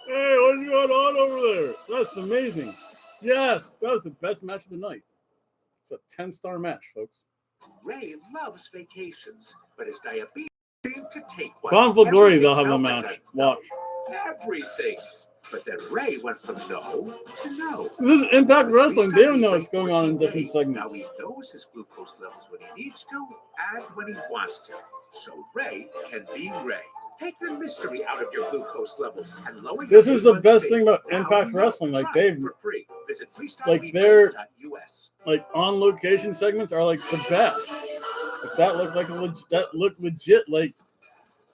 Hey, what's going on over there? That's amazing. Yes, that was the best match of the night. It's a 10-star match, folks. Ray loves vacations, but his diabetes seemed to take one. Bound for Glory, they'll have a match. Watch. Everything. But then Ray went from no to no. This is Impact Wrestling. They don't know what's going on in different segments. Now he knows his glucose levels when he needs to and when he wants to. So Ray can be Ray. Take the mystery out of your glucose levels and lower This is the best thing about Impact Wrestling. Like they've, like their, like on location segments are like the best. Like that looked like that looked legit like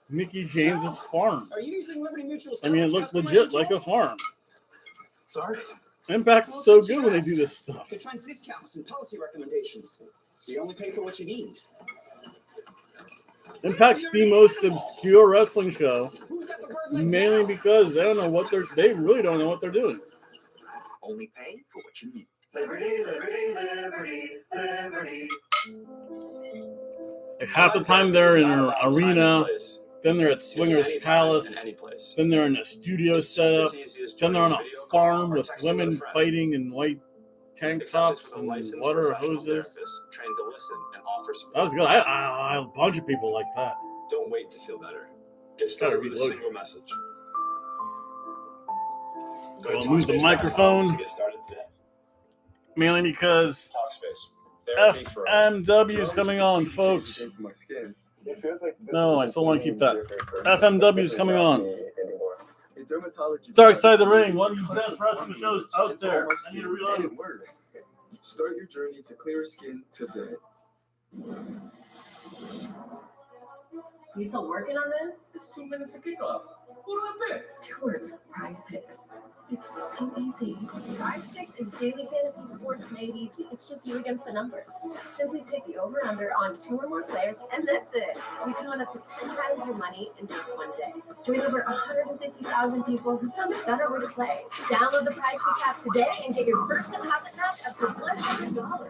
Mickey James's farm. Are you using Liberty Mutual? I mean, it looks legit like a farm. Sorry. Impact's so good when they do this stuff. It finds discounts and policy recommendations, so you only pay for what you need. Impact's the most obscure wrestling show, mainly because they really don't know what they're doing. Only pay for what you need. Liberty, liberty, liberty, liberty. Like half the time they're in an arena, then they're at Swingers Palace, then they're in a studio setup, then they're on a farm with women fighting in white tank tops and water hoses. Trained to listen and offer support. That was good. I a bunch of people like that. Don't wait to feel better. Get started with a single message. I'll move the microphone, to get started today. mainly because Talkspace. FMW is coming on, folks. No, I still want to keep that. FMW is coming on. Dark Side of the Ring, one of the best wrestling shows out there. I need to reload. Start your journey to clearer skin today. You still working on this? It's 2 minutes to kickoff. Who do I pick? 2 words. Prize Picks. It's so easy. Prize Picks is daily fantasy sports made easy. It's just you against the number. Simply pick the over/under on 2 or more players, and that's it. You can win up to 10 times your money in just one day. Join over 150,000 people who found a better way to play. Download the Prize Picks app today and get your first deposit match up to $100.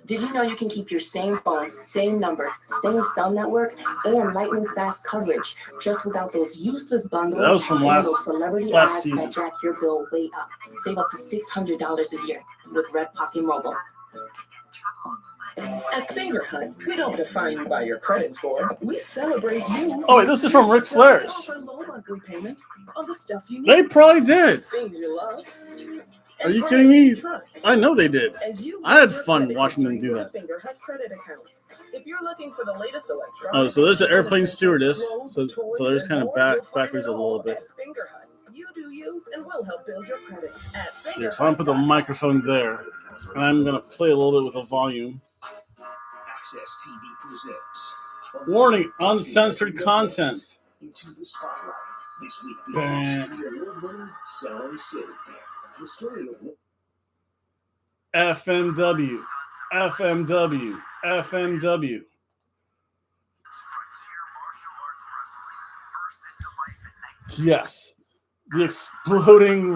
Did you know you can keep your same phone, same number, same cell network, and lightning fast coverage just without those useless bundles That was from and those celebrity last ads season. that jack your bill way up? Save up to $600 a year with Red Pocket Mobile. At Fingerhut, we don't define you by your credit score. We celebrate you. Oh, wait, this is from Ric Flair's. Offer low monthly payments on the stuff you need. They probably did. Things you love. Are you kidding me? I know they did. I had fun watching them do that. Fingerhut credit account. If you're looking for the latest electronics, Oh, so there's an airplane stewardess. So there's kind of backwards a little bit. Fingerhut, you do you, and we'll help build your credit. At Here, so I'm gonna put the microphone there, and I'm gonna play a little bit with the volume. Access TV presents Warning, uncensored content. Into the Spotlight. This week Bam. features the award-winning Sound City. The story of FMW. FMW. FMW. Yes. The exploding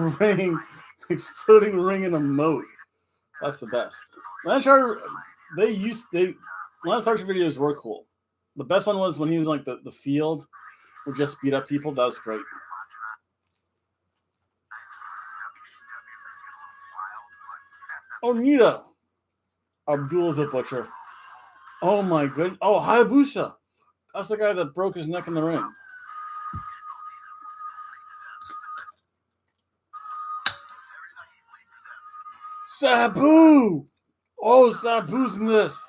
ring in a moat. That's the best. Lance Archer, Lance Archer videos were cool. The best one was when he was like the field would just beat up people. That was great. Onita. Abdul the Butcher. Oh my goodness. Oh, Hayabusa. That's the guy that broke his neck in the ring. Sabu! Oh, Sabu's in this.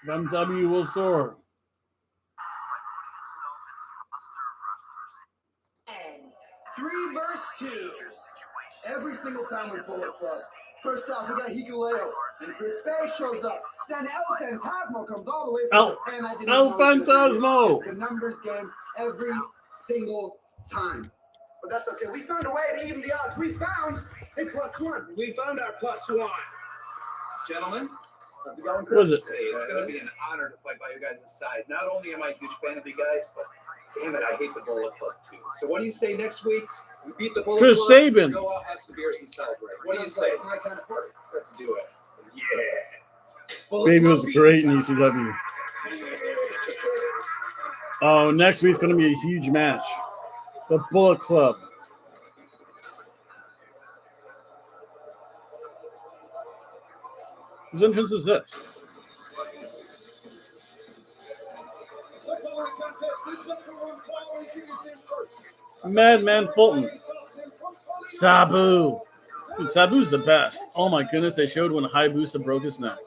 MW will soar. And 3 versus 2. Every single time we pull it club. First off, we got Hikuleo, and Chris Bay shows up. Then El Fantasmo comes all the way from Japan. I didn't El know it was gonna be Fantasmo! It's the numbers game every single time. But that's okay. We found a way to even the odds. We found a +1. We found our +1. Gentlemen, how's it going, Chris? What is it? Hey, it's going to be an honor to fight by your guys' side. Not only am I a huge fan of you guys, but damn it, I hate the Bullet Club too. So what do you say next week? We beat the Bullet Chris Club. Sabin. Go out, have some beers, and celebrate. What do you say? Let's do it. Yeah. Baby was great in ECW. Oh, next week's going to be a huge match. The Bullet Club. Whose entrance is this? Madman Fulton. Sabu. Dude, Sabu's the best. Oh my goodness, they showed when Hayabusa broke his neck.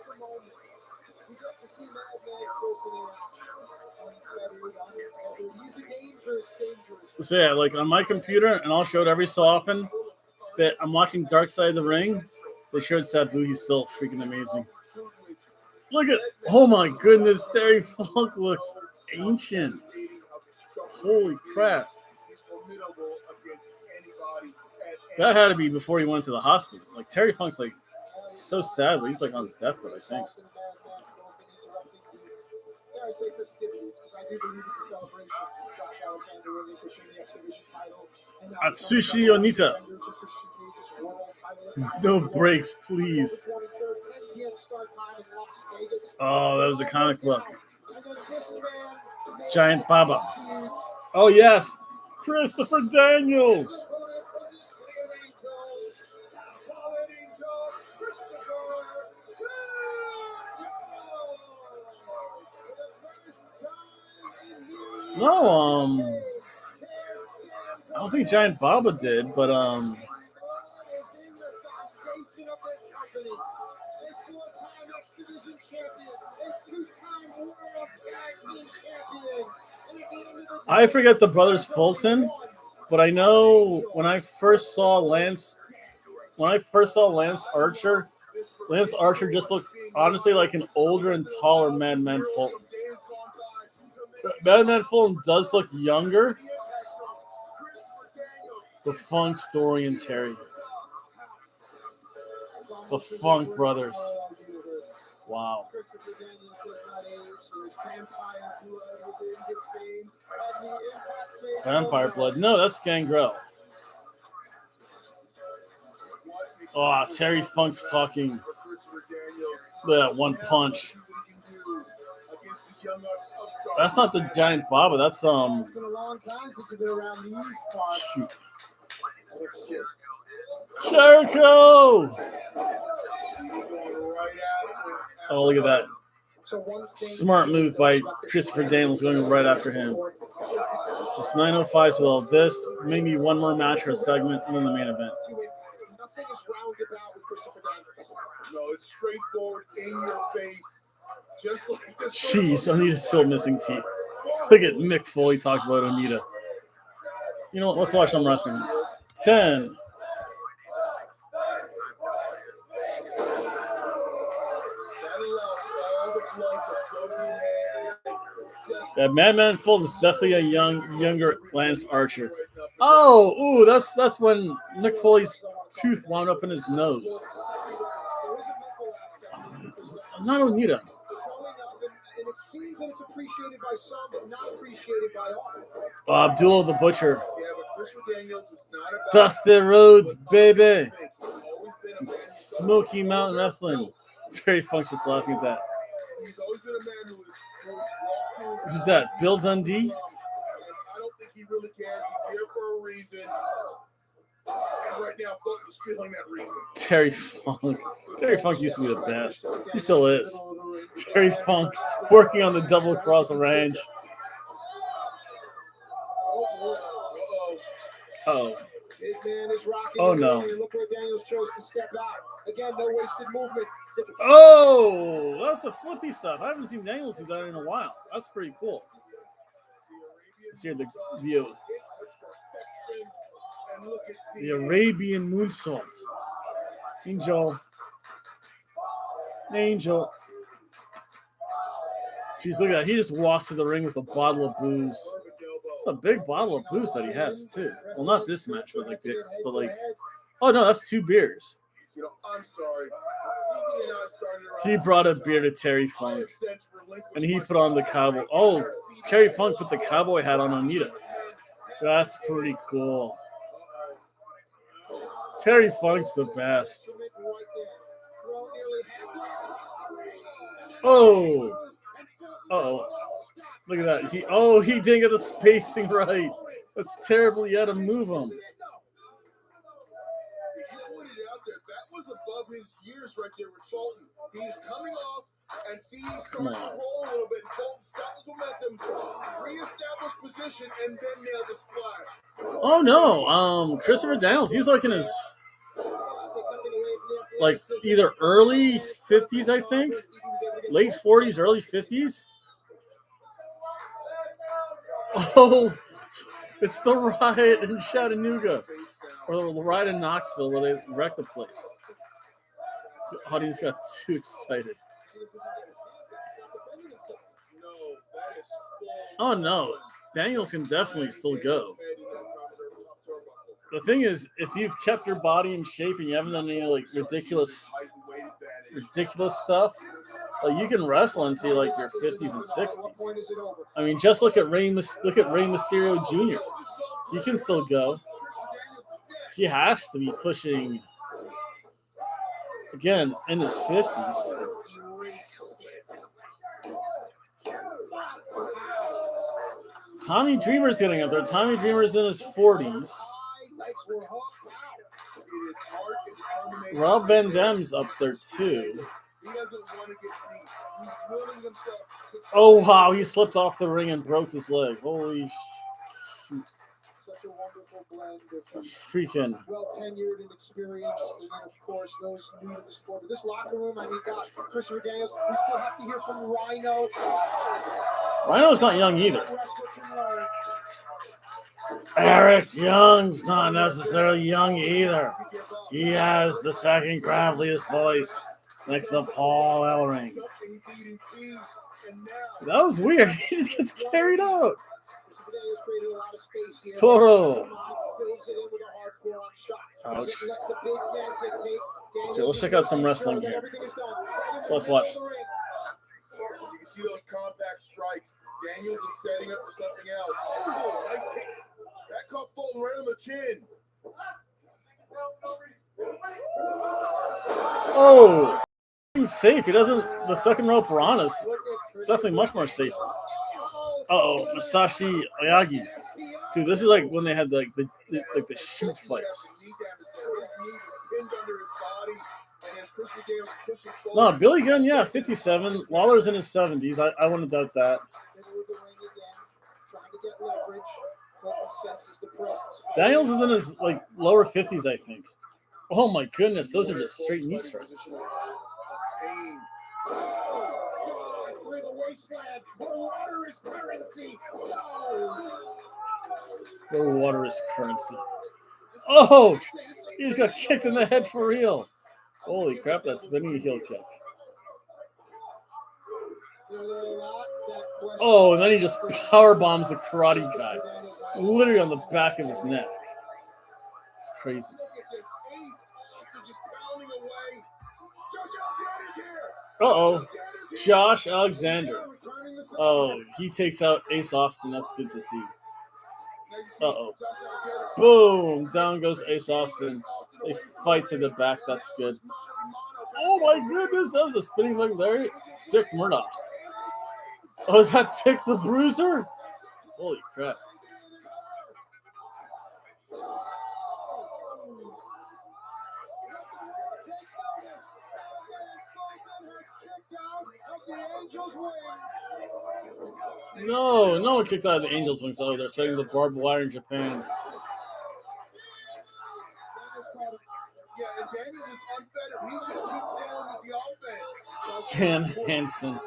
So yeah, like on my computer, and I'll show it every so often that I'm watching Dark Side of the Ring. They showed Sabu. He's still freaking amazing. Look at, oh my goodness, Terry Funk looks ancient. Holy crap. That had to be before he went to the hospital. Like Terry Funk's like so sad, but he's like on his deathbed, I think. Atsushi Onita. No breaks, please. Oh, that was a comic book. Giant Baba. Oh, yes. Christopher Daniels. No, I don't think Giant Baba did, but I forget the brothers Fulton, but I know when I first saw Lance Archer just looked honestly like an older and taller Madman Fulton. Madman Fulton does look younger. The Funk Story and Terry. The Funk Brothers. Wow. Vampire Blood. No, that's Gangrel. Oh, Terry Funk's talking. That one punch. That's not the Giant Baba. That's It's been a long time since you've been around these parts. Shoot. Jericho. Oh, look at that. Smart move by Christopher Daniels going right after him. So it's 9:05, so this, maybe one more match or a segment, and then the main event. Nothing is roundabout with Christopher Daniels. No, it's straightforward in your face. Just like this. Jeez, Onita's still missing teeth. Look at Mick Foley talk about Onita. You know what? Let's watch some wrestling. 10. Yeah, Madman Fulton is definitely a younger Lance Archer. Oh, ooh, that's when Nick Foley's tooth wound up in his nose. Not Onita. And it seems that it's appreciated by some, but not appreciated by all. Abdullah the Butcher. Dusty Rhodes, baby. Smoky Mountain Wrestling. Terry Funk's just laughing at that. Who's that? Bill Dundee? I don't think he really cares. He's here for a reason. And right now, Fulton is feeling that reason. Terry Funk. Terry Funk used to be the best. He still is. Terry Funk working on the double cross range. Oh. Oh no. Look where Daniels chose to step out. Again, no wasted movement. Oh, that's the flippy stuff. I haven't seen Daniels do that in a while. That's pretty cool. Let's hear the Arabian moonsault. Angel. Jeez, look at that. He just walks to the ring with a bottle of booze. It's a big bottle of booze that he has, too. Well, not this match, but oh, no, that's 2 beers. I'm sorry. He brought a beer to Terry Funk, and he put on the cowboy. Oh, Terry Funk put the cowboy hat on Onita. That's pretty cool. Terry Funk's the best. Oh. Uh-oh. Look at that. He didn't get the spacing right. That's terrible. You had to move him. That was above his years right there with Fulton. He's coming off and he's starting to roll a little bit. Fulton stops momentum, reestablish position, and then nail the splash. Oh no. Christopher Daniels, he's like in his either early 50s, I think. Late 40s, early 50s. Oh, it's the riot in Chattanooga. Or the riot in Knoxville where they wrecked the place. The audience got too excited. Oh no, Daniels can definitely still go. The thing is, if you've kept your body in shape and you haven't done any ridiculous stuff, you can wrestle until your 50s and 60s. I mean, just look at Rey Mysterio Jr. He can still go. He has to be pushing again in his 50s. Tommy Dreamer's getting up there. Tommy Dreamer's in his 40s. Rob Van Dam's up there too. Oh wow, he slipped off the ring and broke his leg. Holy shoot. Such a wonderful blend of freaking well tenured and experienced, and then of course those new to the sport. But this locker room, I mean, gosh, Christopher Daniels, we still have to hear from Rhino. Rhino's not young either. Eric Young's not necessarily young either. He has the second craftiest voice next to Paul Ellering. That was weird. He just gets carried out. Toro. Ouch. So let's check out some wrestling here. So let's watch. You can see those compact strikes. Daniels is setting up for something else. Oh, nice kick. That caught Fulton right on the chin. Oh, he's safe. He doesn't. The second rope Piranha's definitely much more safe. Uh-oh, Masashi Oyagi. Dude, this is like when they had the shoot fights. No, Billy Gunn, yeah, 57. Lawler's in his 70s. I wouldn't doubt that. Daniels is in his lower 50s, I think. Oh my goodness, those are just straight knee strikes. Through the wasteland, where water is currency. Where water is currency. Oh! He just got kicked in the head for real. Holy crap, that's spinning heel kick. Oh, and then he just power bombs the karate guy. Literally on the back of his neck. It's crazy. Uh-oh. Josh Alexander. Oh, he takes out Ace Austin. That's good to see. Uh-oh. Boom. Down goes Ace Austin. They fight to the back. That's good. Oh, my goodness. That was a spinning leg there. Dick Murdoch. Oh, is that Dick the Bruiser? Holy crap. No, no one kicked out of the Angels' wings. Oh, they're setting the barbed wire in Japan. Stan Hansen.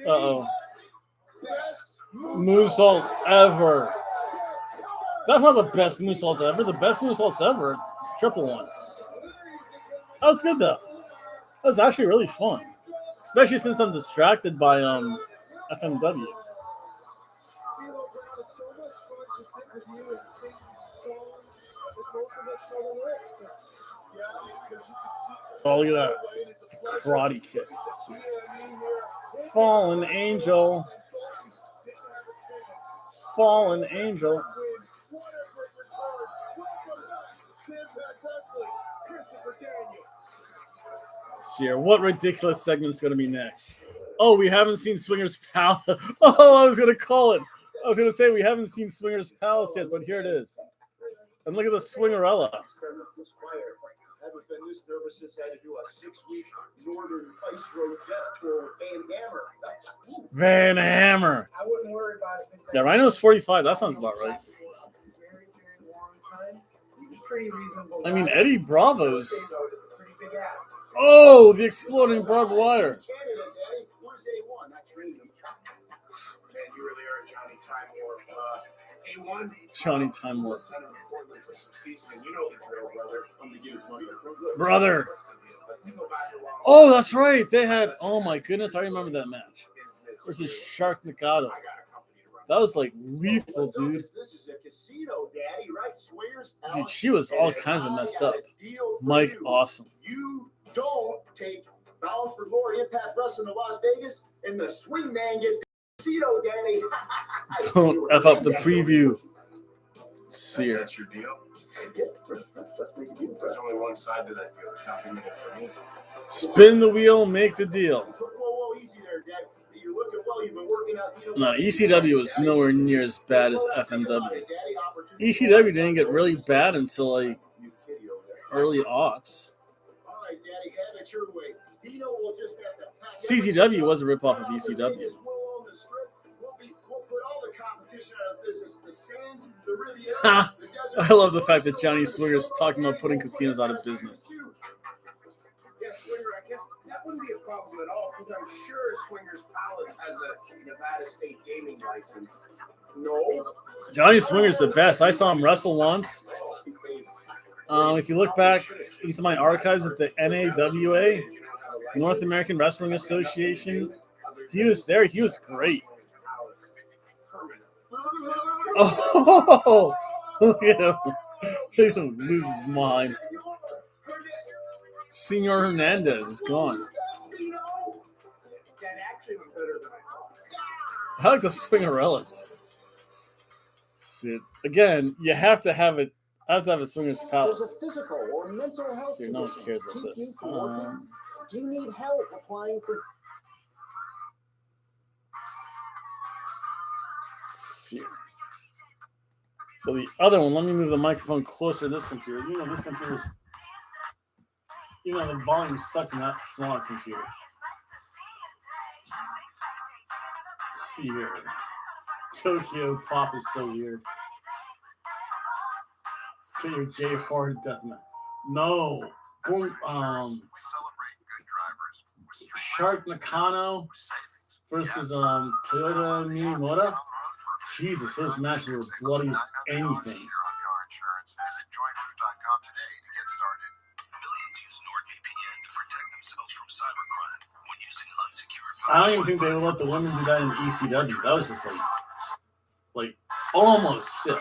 Uh-oh. Moonsault ever. That's not the best moonsault ever. The best moonsaults ever is triple one. That was good, though. That was actually really fun. Especially since I'm distracted by FMW. Oh, look at that. Karate kicks. Fallen Angel. Fallen Angel. Here, what ridiculous segment's going to be next? Oh, we haven't seen Swingers Palace. Oh, I was going to call it. I was going to say we haven't seen Swingers Palace yet, but here it is. And look at the Swingerella. Never been this nervous since I had to do a 6-week Northern Ice Road death tour with Van Hammer. Van Hammer. I wouldn't worry about it. Yeah, Rhino's 45. That sounds about right. Very, very long time. He's a pretty reasonable guy. I mean, Eddie Bravo's. Oh, the exploding barbed wire. Where's A1? I trained him. Man, you really are a Johnny Time Warp. A1. Johnny Time Warp. For some seasoning. You know the drill, brother. Brother. Oh, that's right. They had. Oh my goodness, I remember that match. Versus Shark Mikado. That was like lethal, dude. Dude, she was all kinds of messed up. Mike, awesome. You don't take Bound for Glory Impact Wrestling to Las Vegas, and the swing man gets casino, Danny. Don't F up the preview. See her. That's your deal. There's only one side to that deal. It's not the middle for me. Spin the wheel, make the deal. Whoa, easy there, Dad. You're looking well. You've been working out. No, ECW was nowhere near as bad as FMW. ECW didn't get really bad until like early aughts. All right, Daddy, have it your way. Dino will just have to pack CZW was a ripoff of ECW. We'll put all the competition out of business. The Sands, the Riviera, Ha! the desert. I love the fact that Johnny Swinger's talking about putting casinos out of business. Yeah, Swinger, I guess that wouldn't be a problem at all because I'm sure Swingers Palace has a Nevada State gaming license. No. Johnny Swinger's the best. I saw him wrestle once. If you look back into my archives at the NAWA, North American Wrestling Association, he was there. He was great. Oh, look at him. Look at him lose his mind. Senor Hernandez is gone. I like the Swingerellas. See, again, you have to have it. I have to have a Swingers Palace. There's a physical or mental health See, no one cares about this. Do you need help applying for? See. So the other one, let me move the microphone closer to this computer. You know, this computer's, you know, the volume sucks in that smaller computer. Let's see here. Tokyo Pop is so weird. Get your J Hard Deathmatch. No. Shark Nakano. versus Toyota Minamota. Jesus, those matches were bloody as anything. I don't even think they would let the women do that in ECW. That was just like almost sick.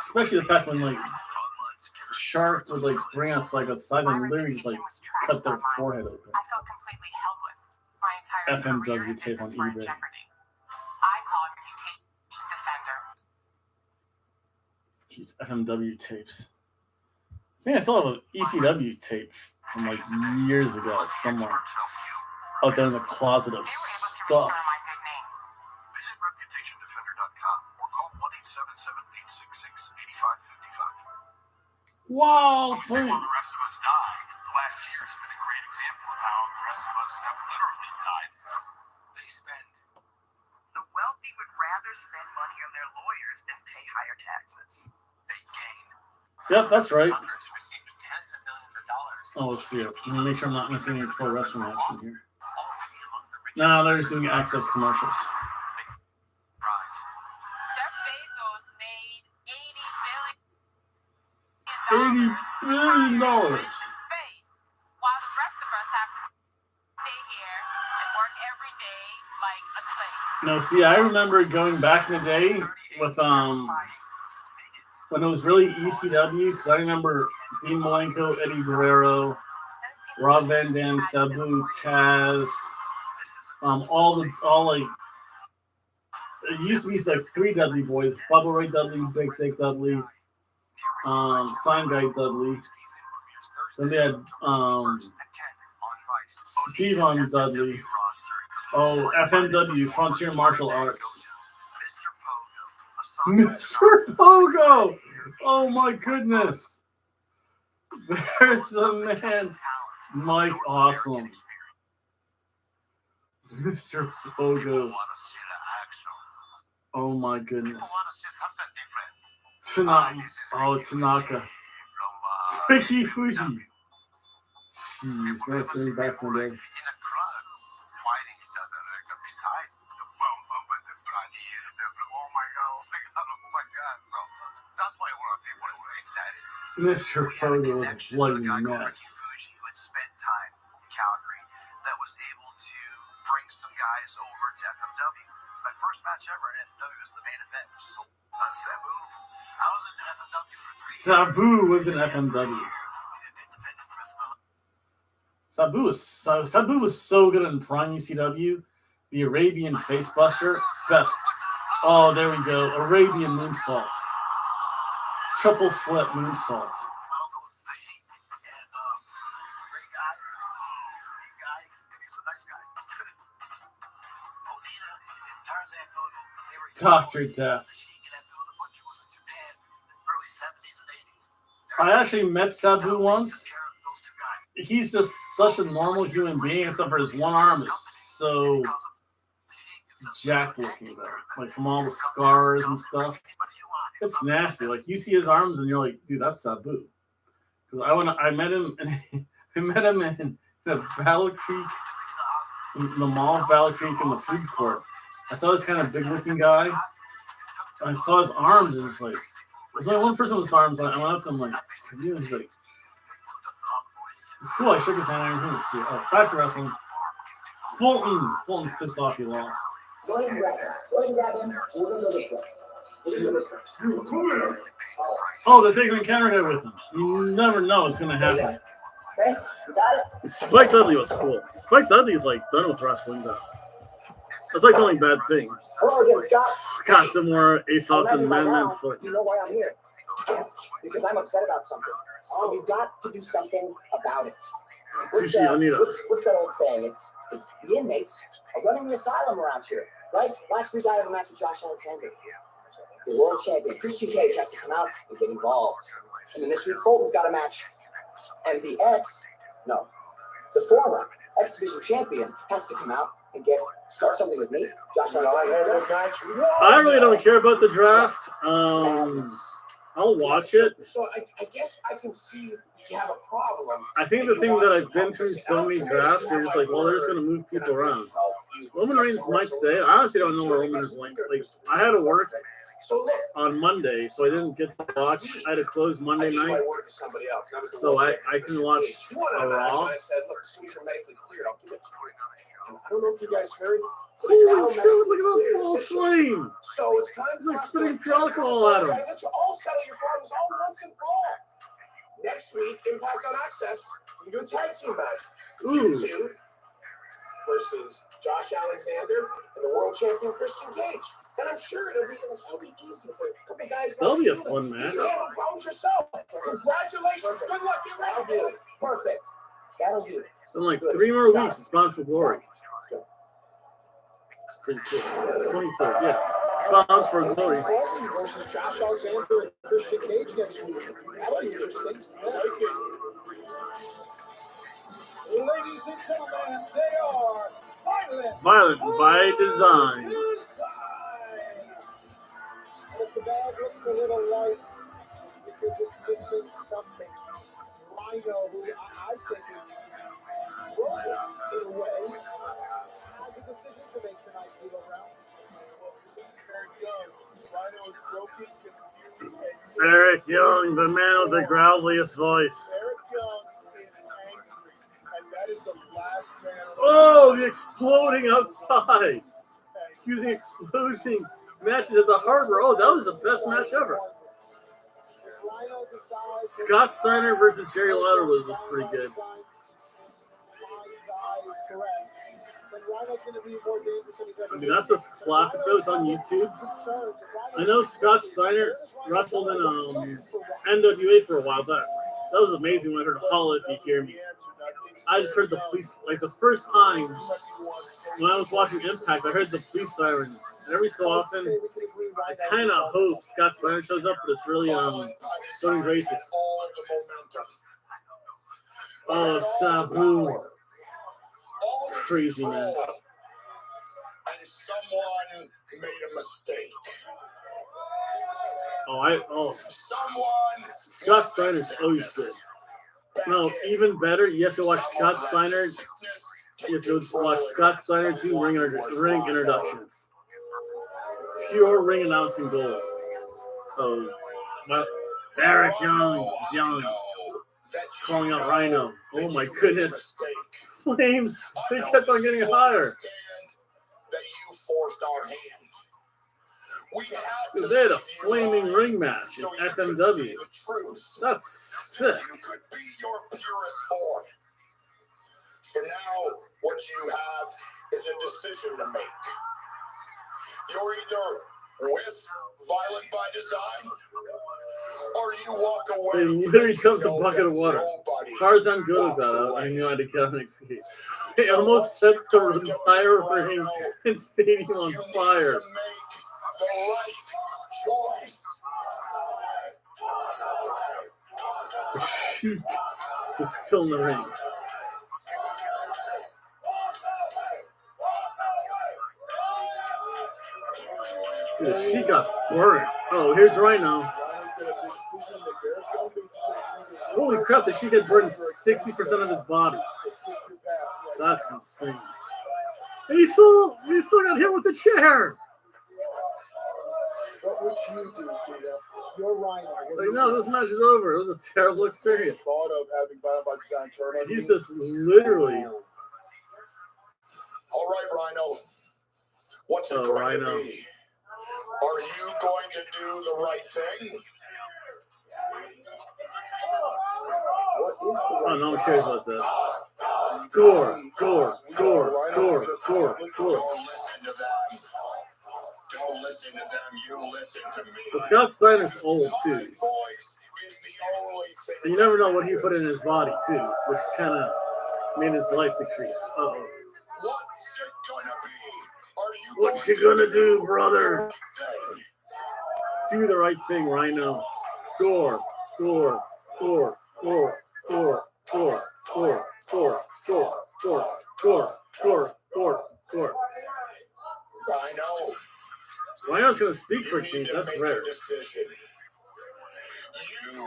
Especially the fact when like Shark would like bring us like a side and literally just like cut their forehead open. I felt completely helpless. My entire career FMW and tape on business were in eBay. jeopardy. I call it Reputation Defender. Jeez, FMW tapes. I think I still have an ECW tape from like years ago somewhere out there in the closet of stuff. Visit ReputationDefender.com or call 1-877-866-8555. Wow. When we say while the rest of us die, the last year has been a great example of how the rest of us have literally died. They spend. The wealthy would rather spend money on their lawyers than pay higher taxes. They gain. Yep, that's right. Congress received tens of millions of dollars. Oh, let's see it. Let me make sure I'm not missing any pro wrestling action here. No, they're just doing access commercials. Jeff Bezos made $80 billion. while the rest of us have to stay here and work every day like a slave. No, see, I remember going back in the day with when it was really ECW, because I remember Dean Malenko, Eddie Guerrero, Rob Van Dam, Sabu, Taz, all like it used to be like 3 Dudley boys: Bubba Ray Dudley, Big Dick Dudley, Sign Guy Dudley. Then they had Devon Dudley. Oh, FMW, Frontier Martial Arts. Mr. Pogo! Oh my goodness! There's a man, Mike Awesome. Mr. Pogo. Oh my goodness. Tanaka. Oh, Tanaka. Ricky Fuji. Jeez, that's going back from the day. Mr. Pogo was a bloody mess. Who had spent time in Calgary that was able to bring some guys over to FMW. My first match ever in FMW was the main event. Sabu. I was in FMW for 3 years. Sabu was in FMW. Sabu was so good in Prime ECW. The Arabian Facebuster. Best. Oh, there we go. Arabian Moonsault. Triple flip moonsault. Dr. Death. I actually met Sabu once. He's just such a normal human being, except for his one arm is so jacked looking though. Like from all the scars and stuff. It's nasty. Like you see his arms and you're like, dude, that's Sabu. Because I met him and I met him in the Battle Creek, in the mall of Battle Creek in the food court. I saw this kind of big looking guy. I saw his arms and it's like there's only one person with his arms. I went up to him like, he's like, it's cool. I shook his hand and everything. Let's see. Oh, back to wrestling. Fulton's pissed off he lost. Go ahead and grab him. Go ahead and grab him. We're going to go this way. Oh, they're taking the counter there with him. You never know what's going to happen. Okay, you got it? Spike Dudley was cool. Spike Dudley's like done with wrestling though. That's like the only bad thing. Hello again, Scott. Scott Demore, Ace Austin, Man Foot. You know why I'm here. Because I'm upset about something. And we've got to do something about it. What's that old saying? It's the inmates are running the asylum around here, right? Last week I had a match with Josh Alexander. The world champion, Christian Cage, has to come out and get involved. And then this week Fulton's got a match. And the former X-Division champion has to come out and start something with me. Josh Alexander. I really don't care about the draft. I'll watch it. So I guess I can see you have a problem. I think the thing that I've been through so many drafts, you're just like, well, they're just going to move people around. Roman Reigns might stay. I honestly don't know where Roman is going. Like, I had to work on Monday, so I didn't get to watch. I had to close Monday night, so I can watch a Raw. I don't know if you guys heard. Holy shit, look at that ball flame! So it's time He's like spitting alcohol at him. that you all settle your problems all once and for all. Next week, Impact on Access, we do a tag team match. Ooh. You two versus Josh Alexander and the world champion Christian Cage. And I'm sure it'll be easy for a couple guys. That'll be a fun match. You handle problems yourself. Congratulations. Good luck. Get ready. That'll do it. Perfect. That'll do it. So in like 3 more weeks, it's Bound for Glory. Pretty cool. 23rd, yeah. Bound for Glory. Versus Josh Alexander and Christian Cage next week. That'll be interesting. Ladies and gentlemen, they are Violent by design. If the bag looks a little light, because it's missing something. Rhino, who I think is broken in a way, has a decision to make tonight, Kilo Brown. Rhino is broken, confused, Eric Young, the man with the growliest voice. Eric Young is angry, and that is the last man. Oh, the exploding outside. Using exploding matches at the Harbor. Oh, that was the best match ever. Scott Steiner versus Jerry Lawler was pretty good. I mean, that's just classic. Those on YouTube. I know Scott Steiner wrestled in NWA for a while back. That was amazing when I heard "Holla If You Hear Me." I just heard the police, like the first time when I was watching Impact, I heard the police sirens. And every so often, I kind of hope Scott Steiner shows up, but it's really so racist. Oh, Sabu. Crazy man. And someone made a mistake. Scott Steiner's always good. No, even better, you have to watch Scott Steiner. You have to watch Scott Steiner do ring introductions. Pure ring announcing gold. Oh, well, Eric Young is young. Calling out Rhino. Oh my goodness. Flames, they kept on getting higher. That you forced our hand. Dude, they had a flaming ring match in FMW. That's sick. You could be your purest form. So now what you have is a decision to make. You're either with Violent by Design, or you walk away. They literally dumped a bucket of water. Tarzan Goto got out. I knew I had to get on an escape. They almost set the entire ring and stadium on fire. The right choice. The Sheik was still in the ring. Dude, she got burnt. Oh, here's Rhino. Holy crap, the Sheik had burned 60% of his body. That's insane. And he still got hit with the chair. What would you do, Tito? You're Rhino. Like, no, this match is over. It was a terrible experience. Thought of having Violent by Design turn on He's just literally. All right, Rhino. What's it going to be? Are you going to do the right thing? Oh, no one cares about this. Gore. Don't listen to them, you listen to me. But Scott Steiner's old, too. And you never know what he put in his body, too, which kind of made his life decrease. Uh-oh. What's it gonna be? What you gonna do, brother? Do the right thing, Rhino. Gore. Rhino. Rhino's gonna speak for a change. That's rare. You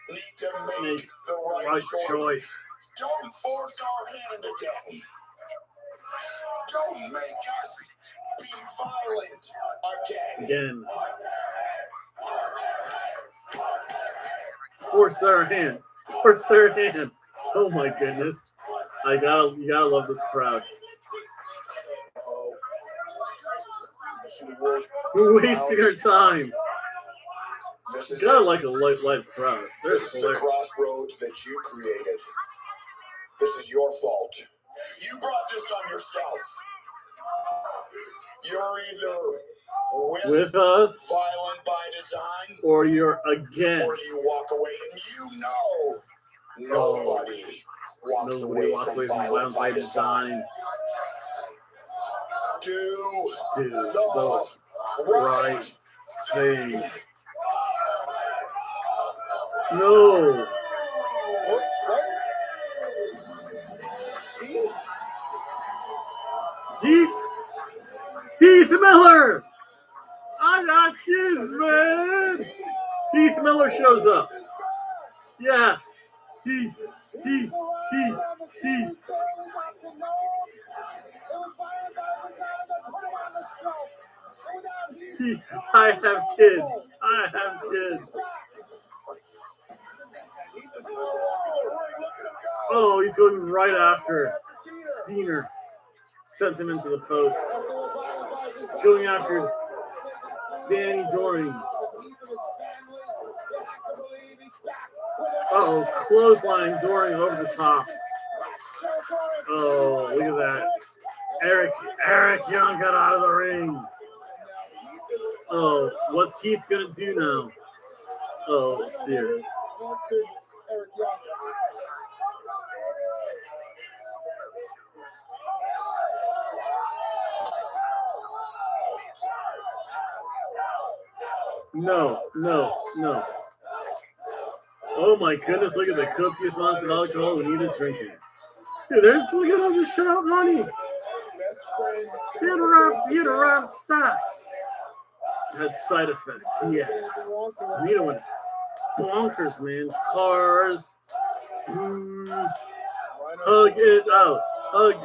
need to make the right choice. Don't force our hand again. Don't make us be violent again. Force their hand. Force their hand. Oh my goodness. You gotta love this crowd. We're wasting our time. You gotta like a live crowd. This is the crossroads that you created. This is your fault. You brought this on yourself. You're either with us, violent by design, or you're against. Or you walk away, and you know nobody walks away from violent by design. Do the right thing. No. Heath Miller! I got kids, man! Heath Miller shows up. Yes. Heath. I have kids. Oh, he's going right after Diener. Sent him into the post. Going after Danny Doring. Oh, clothesline Doring over the top. Oh, look at that. Eric Young got out of the ring. Oh, what's Heath gonna do now? Oh, let's see here. No. Oh my goodness, look at the copious amounts of alcohol when he is drinking. Dude, look at him just shut out money. He had a wrap stocks. Had side effects, yeah. Nita went bonkers, man. Cars, booze, hug it out. Hug.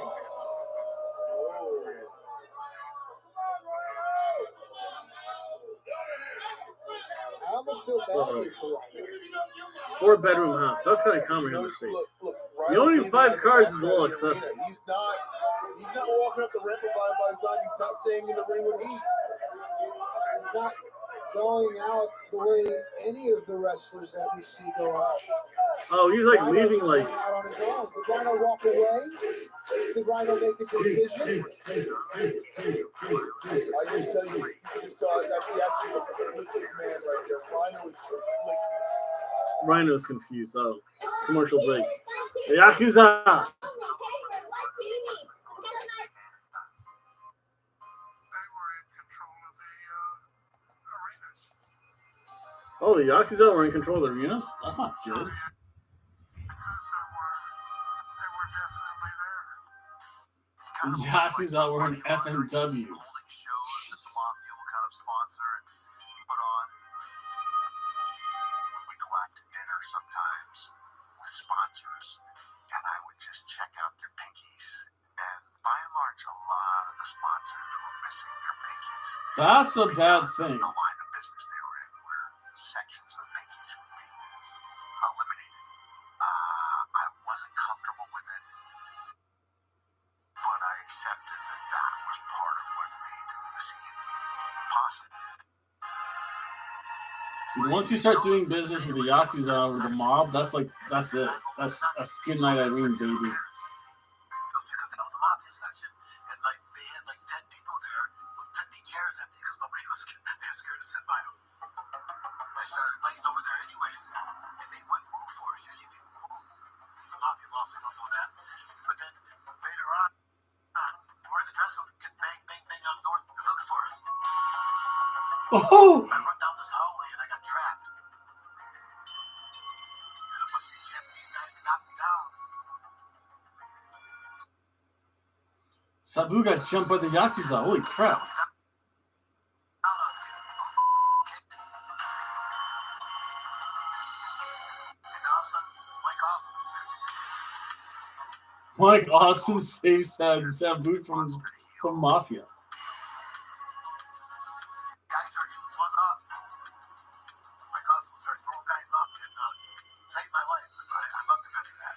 I almost feel badly for Rhino. 4-bedroom house. That's kind of common in the States. You only need 5 cars is a little excessive. He's not walking up the ramp by design. He's not staying in the ring with Heath. He's not going out the way any of the wrestlers that we see go out. Oh, he's like leaving like. Out on his own. Did Rhino walk away? Did Rhino make a decision? I can tell you, that's actually a complete man right there. Rhino's confused. Oh, commercial break. The Yakuza. Oh, the Yakuza were in control of the arenas? That's not good. The Yakuza were in FMW. That's a bad thing. Once you start doing business with the Yakuza or the mob, that's it. That's good night, Irene, baby. Oh! I run down this hallway and I got trapped. And a bunch of these Japanese guys knocked me down. Sabu got jumped by the Yakuza. Holy crap. Mike Awesome saves Sabu from Mafia. Guys are getting one up. My cousin started throwing guys up and saved my life. I love the better that.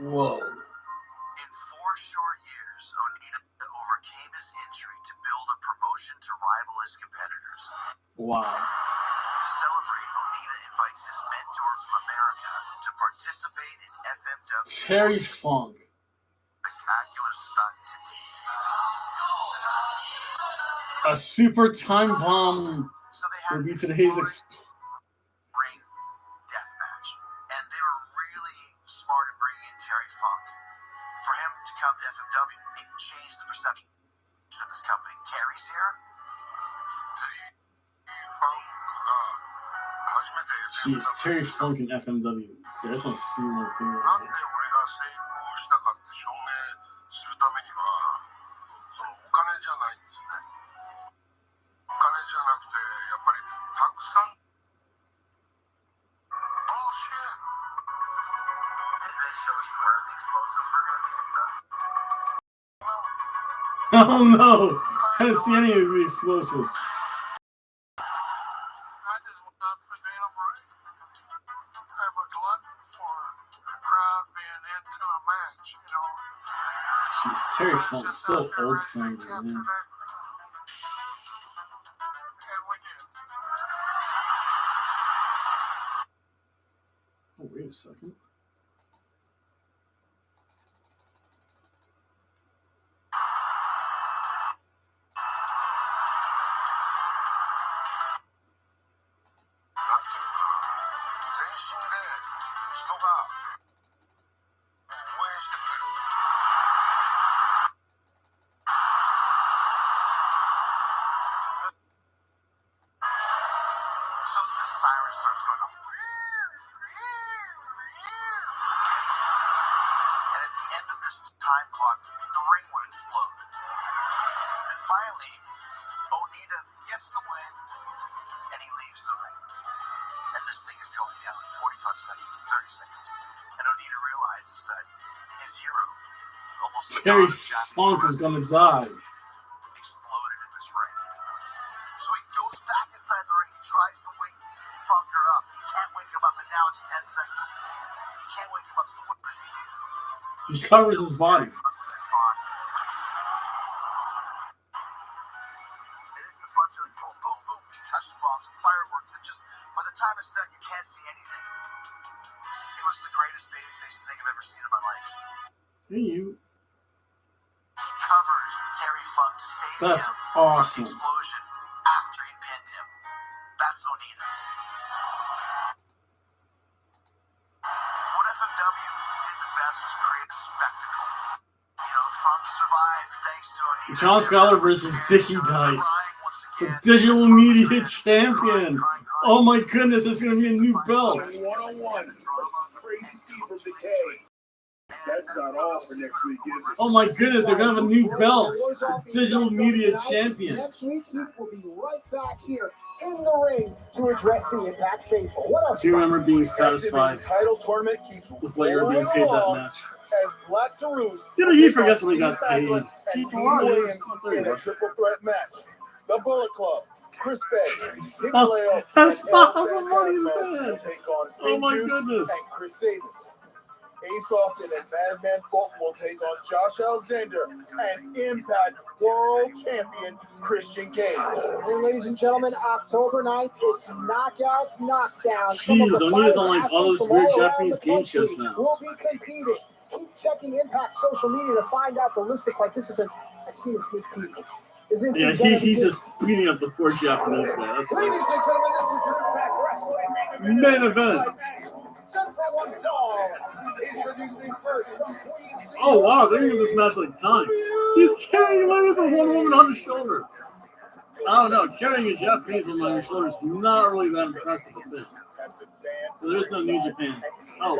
Whoa. In 4 short years, Onita overcame his injury to build a promotion to rival his competitors. Wow. To celebrate, Onita invites his mentor from America to participate in FMW. Terry Funk. Spectacular stunt to date. A super time bomb would be today's ring death match. And they were really smart at bringing in Terry Funk. For him to come to FMW, it changed the perception of this company. Terry's here. Jeez, Terry Funk in FMW. See, I just want to see one thing. Oh no! I didn't see any of the explosives. Jeez, Terry Funk is so old sounding, man. Oh, wait a second. Time clock, the ring would explode. And finally, Onita gets the win, and he leaves the ring. And this thing is going down in 45 seconds, 30 seconds. And Onita realizes that his hero, almost the Terry god of Japanese Funk is gonna die. exploded in this ring. So he goes back inside the ring, he tries to wake Funker up. He can't wake him up, and now it's 10 seconds. He can't wake him up, so what does he do? He covers his body. It's a bunch of boom, boom, boom, concussion bombs, fireworks, and just by the time it's done, you can't see anything. It was the greatest babyface thing I've ever seen in my life. Hey, you. He covered Terry Funk to save That's him awesome. from the explosion after he pinned him. That's Onita. What FMW did the best was create a spectacle. You know, Funk survived thanks to Onita. John Scholar versus Zicky Dice. The digital media champion. Oh my goodness, there's going to be a new belt. One-on-one. Crazy Steve from Decay. That's not all for next week, is it? Oh my goodness, they're going to have a new belt. Digital media champion. Next week, Keith will be right back here in the ring to address the Impact faithful. What else? Do you remember being satisfied Title tournament keeps with what you're being paid that match? As Black Taurus, You know, he forgets when he got paid. and Dean Williams in a triple threat match. The Bullet Club, Chris Bay, Hikuleo, That's and El possible money in his Phantasmo head. will take on Oh my Juice goodness. and Chris Sabin. Ace Austin and Madman Fulton will take on Josh Alexander and Impact World Champion Christian Cage. And ladies and gentlemen, October 9th, it's Knockouts, Knockdowns. Jeez, Onita's on like all those weird Japanese game shows now. We'll be competing. Keep checking Impact social media to find out the list of participants. I see a sneak peek. Yeah, he's just beating up the poor Japanese guy. That's Ladies and gentlemen, this is your Impact Wrestling main event. Introducing first. Oh wow, they're giving this match like time. He's carrying away with the one woman on his shoulder. I don't know, carrying a Japanese woman on your shoulder is not really that impressive a thing. So there's no New Japan. Oh,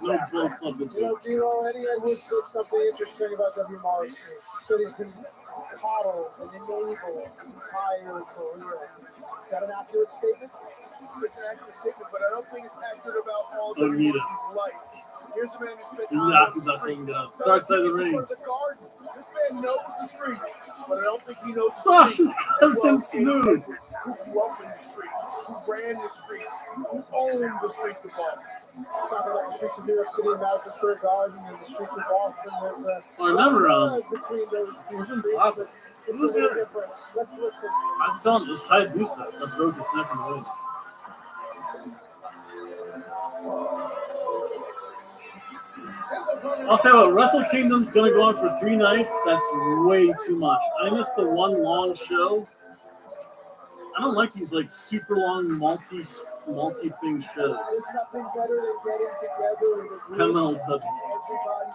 no Bullet Club this week. You know, Eddie Edwards said something interesting about W. Morris. He said he's been coddled and enabled his entire career. that an accurate statement? It's an accurate statement, but I don't think it's accurate about all the Onita. nuances life. Here's a man who spent time Nah, on he's the not street. saying that. Some Dark side of the gets in ring. front of the guard. This man knows the street, but I don't think he knows Sasha's the street. cousin Smooth. Who grew up in the streets, who ran the streets, who owned the streets of Boston. Talking about the streets of New York City and Madison Square Garden and the streets of Boston. There's a I remember between those two streets, Wow. but it's a Who's little there? different. Let's listen. I was telling him it was Hayabusa that broke his neck in the race. I'll say what, Wrestle Kingdom's gonna go on for 3 nights. That's way too much. I missed the one long show. I don't like these like super long multi thing shows. There's nothing better than getting together with a group. Camel Hub. Everybody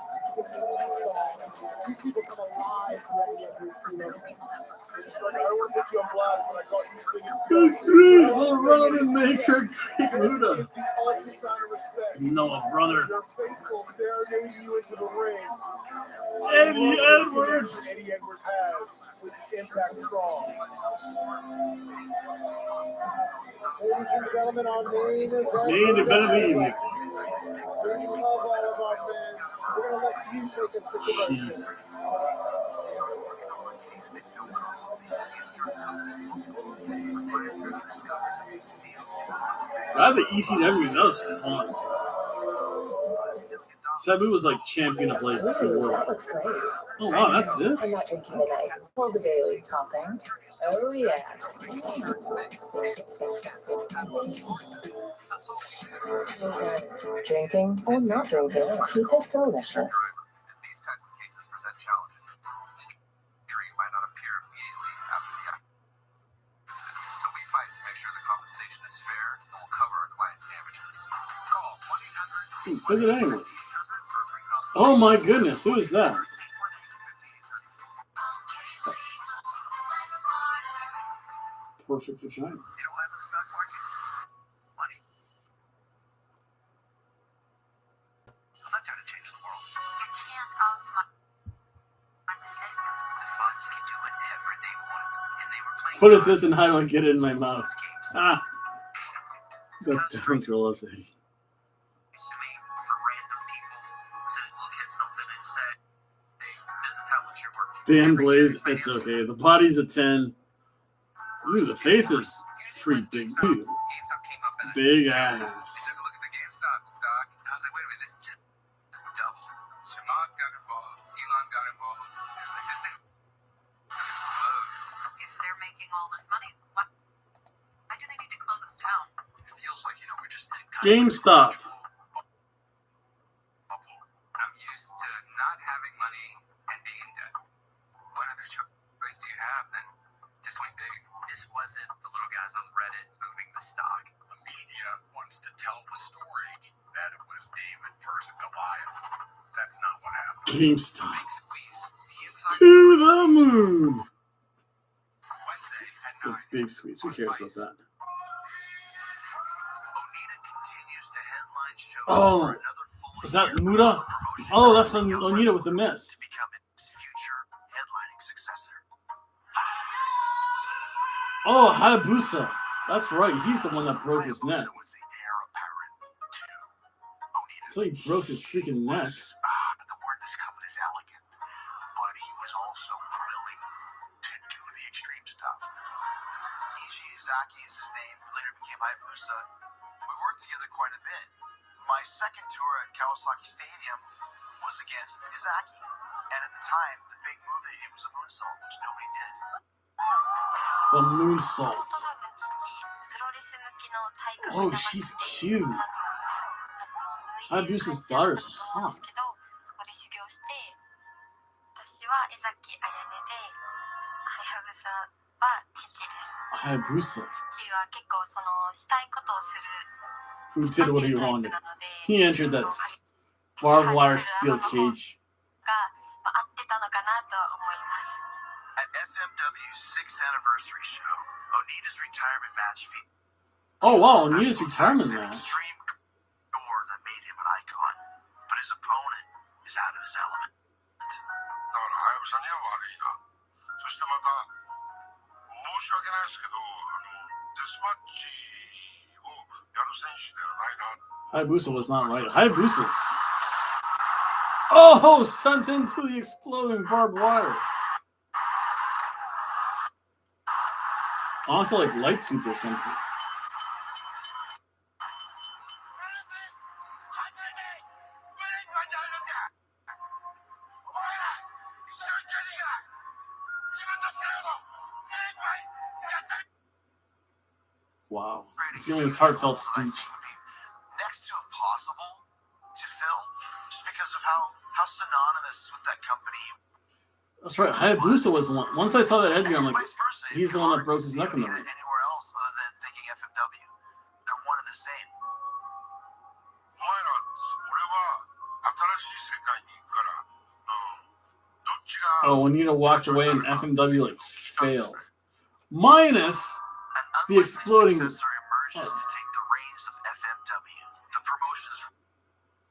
singing these songs. These people come alive ready at this, you know. I don't want to put you on blast, but I caught you singing. That's great. We'll run and make her great Muda. It's the ultimate sign of respect. Noah, brother. Your faithful serenading you into the ring. Eddie Edwards. Eddie Edwards has with Impact Strong. Ladies and gentlemen, our main event. Main event of the evening. We love all of our fans. We're going to let you take us to commercial. I had the ECW. That was fun. Sabu was like champion of like the world. That looks great. Oh wow, that's it. I'm not drinking tonight. Pull the daily topping. Oh yeah. Drinking or not drinking, keep it delicious. These types of cases present challenges since an injury might not appear immediately after the accident. So we fight to make sure the compensation is fair and will cover our client's damages. Call 1-800. Visit anyone. Oh my goodness, who is that? Perfect vagina. You don't have a stock market? Money. I'm not trying to change the world. You can't outsmart the system. The funds can do whatever they want, and they were playing. What is this and how do I get it in my mouth? Ah. The different girl loves Eddie. To me, for random people to look at something and say, hey, this is how much you're worth. Dan Blaze, it's okay. The body's a 10. Ooh, the face is pretty big too. Big ass. I took a look at the GameStop stock, and I was like, wait a minute, this just doubled. Shimon got involved. Elon got involved. It's like, this thing explode. If they're making all this money, why do they need to close us down? It feels like, we're just in GameStop. I'm used to not having money and being in debt. What other choice do you have than to swing big? This wasn't the little guys on Reddit moving the stock. The media wants to tell the story that it was David versus Goliath. That's not what happened. GameStop. Big squeeze. The inside To the moon. Wednesday at The 9. big squeeze. Who cares about that? Onita continues to headline shows Oh, for another full is that year Muda? of promotion Oh, that's for on young Onita with the wrestlers mist. to become its future headlining successor. Oh, Hayabusa. That's right. He's the one that broke his neck. So he broke his freaking neck. The word that's coming is elegant, but he was also willing to do the extreme stuff. Ichi Izaki is his name, who later became Hayabusa. We worked together quite a bit. My second tour at Kawasaki Stadium was against Izaki, and at the time, the big move that he did was a moonsault, which nobody did. The moonsault. Oh, she's cute. Hayabusa's daughter's hot. Hayabusa. Who did what he wanted. He entered that barbed wire steel cage. At FMW's 6th anniversary show, Onita's retirement match featured Oh wow, Onita's retirement an match. extreme door that made him an icon, but his opponent is out of his element. だからハヤブサには悪いな。そしてまた申し訳ないですけど、Hayabusa was not right. Hayabusa's. Oh, sent into the exploding barbed wire. Also, like light tube or something. Wow. He's giving his heartfelt speech. Next to impossible to fill, just because of how synonymous with that company. That's right. Hayabusa was the one. Once I saw that headgear, I'm like, he's the one that broke his neck in the ring. Anywhere else other than thinking FMW, they're one and the same. Oh, Juanita walked away and FMW like failed. Minus the exploding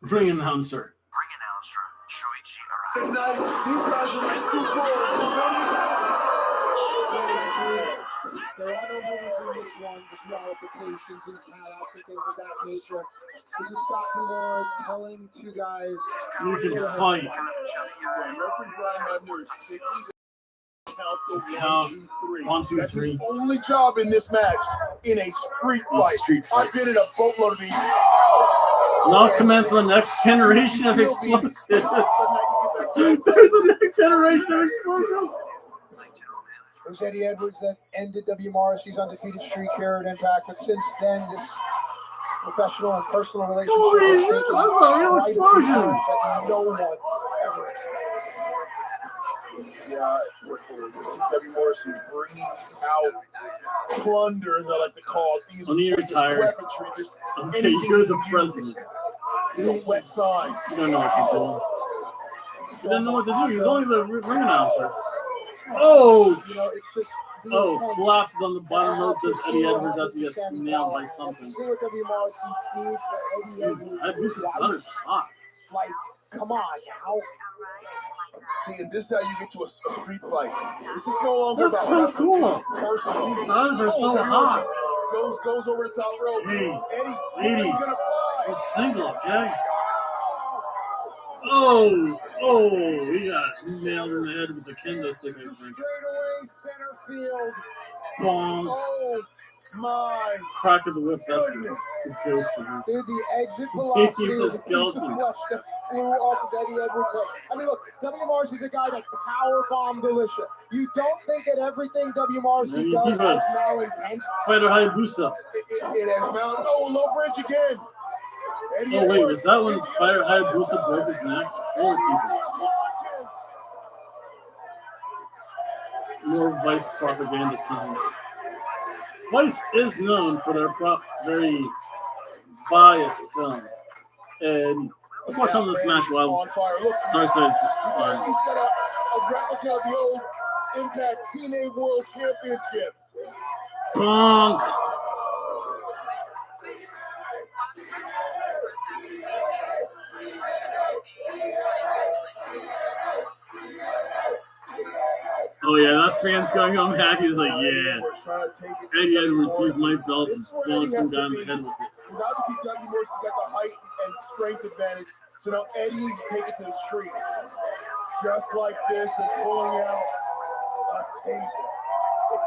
ring announcer. These guys are like two there are no movies in this one, just modifications and countouts and things of that nature. This is Scott Moore telling two guys you can fight. Count 1, 2, 3. That's his only job in this match in a street fight. I've been in a boatload of these. Now commence the next generation of explosives. There's the next generation of explosives. It was Eddie Edwards that ended W. Morrissey's undefeated streak here at Impact, but since then, this professional and personal relationship has taken a real explosion that no one ever expects. Yeah, W. Morrissey bringing out plunder, as I like to call it. When you retire, okay, you're the president. It's a wet sign. You don't know what to do. You don't know what to do. He's only the ring announcer. Oh! You know, it's just collapses on the bottom rope. Does Eddie Edwards have to get nailed by something? See what W. Morrissey did to Eddie Edwards. Hayabusa's another spot. Like, come on now. See, and this is how you get to a street fight. This is no longer That's about so cool. These times are so hot. Goes over the top rope. Hey, Eddie, ladies, gonna fight. we're single, okay? Oh, he got nailed in the head with a kendo stick, I think. Straightaway center field. Bonk. Oh, my. Crack of the whip, that's the ghost of him. Dude, the exit velocity The was a piece of skeleton. flesh that flew off of Eddie Edwards' head. I mean, look, W. Morrissey's a guy that powerbombed Alicia. You don't think that everything W. Morrissey does has malintent? Fighter Hayabusa. It has malin. Oh, low bridge again. Eddie Oh, wait, Edwards. was that when Fighter Hayabusa broke his neck? Holy people. More Vice propaganda team. Vice is known for their very biased films. And let's watch some of this match while On fire. Look, Dark Side's he's got a replica of the old Impact TNA World Championship. Bonk. Oh yeah, that fan's going home happy. He's like, yeah. Eddie Edwards used my belt and blown some guy in the head with it. Because obviously W. Morrissey's got the height and strength advantage. So now Eddie needs to take it to the streets. Just like this and pulling out a table.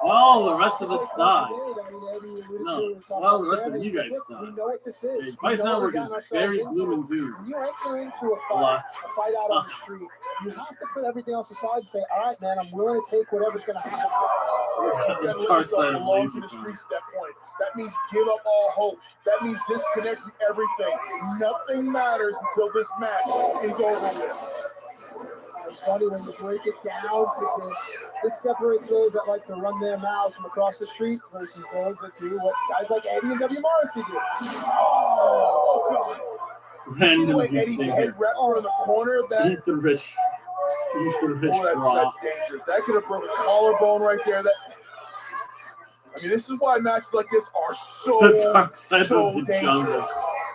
Well, the rest of us died. No, well, the rest of you guys died. We know what this is. Vice Network is very gloom and doom. When you enter into a fight out on the street, you have to put everything else aside and say, all right, man, I'm willing to take whatever's going to happen. The Dark Side of belong to the streets at that point. That means give up all hope. That means disconnect from everything. Nothing matters until this match is over with. It's funny when you break it down to this. This separates those that like to run their mouths from across the street versus those that do what guys like Eddie and W. Morrissey do. Oh, God. Random Eddie's head wrapped around the corner of that. Eat the rich. Oh, that's dangerous. That could have broken a collarbone right there. I mean, this is why matches like this are The Dark Side of the dangerous. Jungle.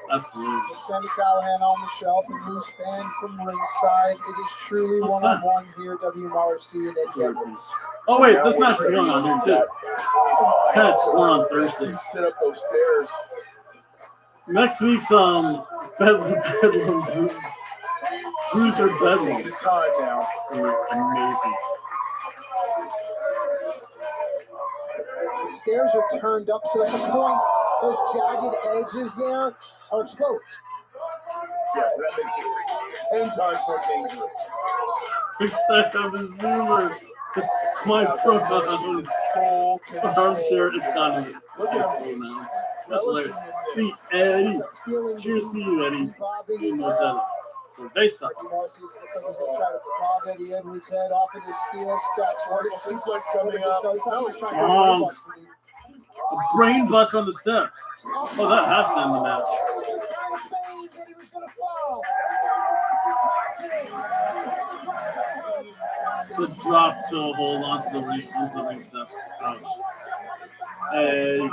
That's weird. Sandy Callahan on the shelf and loose band from ringside. It is truly one-on-one here, W. Morrissey and Eddie Edwards. Oh wait, this match is going on here too. Kind of torn on Thursday. Sit up those stairs. Next week's Bedlam Bruiser Bedlam. It's time now. Amazing. The stairs are turned up so that the points, those jagged edges there, are exposed. Yes, that makes it 10 times more dangerous. Except I'm a zoomer. My pronouns. Armchair is not in this. Look at him now. That's hilarious. Hey, Eddie. Cheers to you, Eddie. You know that. Cerveza. Looks like he's going to try to bob Eddie Edwards' head off of the steel steps. What is this coming up? A brain bust from the steps. Oh, that has to end the match. The drop to hold onto the ring steps. Ouch. Eddie.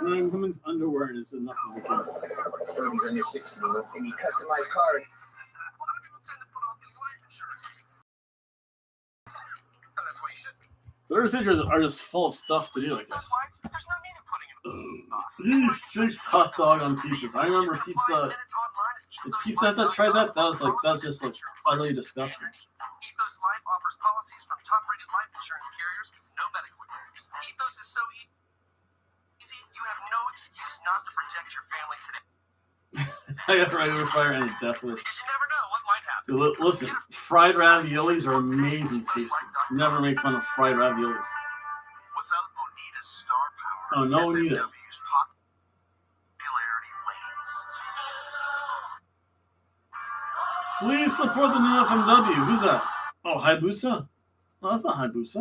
Ryan Women's underwear is enough of a game. Burns on your 16 any customized card. Thursdays are just full of stuff to do, I guess. These 6 hot dog on pizzas. I remember pizza. The Pizza Hut that tried that was just utterly disgusting. Ethos Life offers policies from top-rated life insurance carriers, no medical exams. Ethos is so easy, you have no excuse not to protect your family today. I got regular fire and it's definitely. Because you never know what might happen. Listen, fried raviolis are amazing tasty. Never make fun of fried raviolis. Without Onita's star power, Oh, no Onita. FMW's popularity wanes. Please support the new FMW. Who's that? Oh, Hayabusa? No, that's not Hayabusa.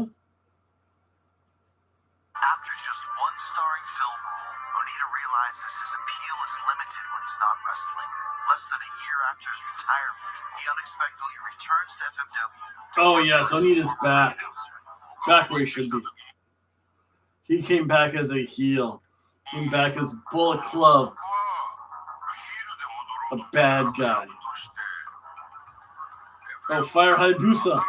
After just one starring film role, Onita realizes his appeal is limited when he's not wrestling. Less than a year after his retirement, he unexpectedly returns to FMW. Oh, yes, Onita's back. Back where he should be. He came back as a heel. Came back as Bullet Club. A bad guy. Oh, fire Hayabusa.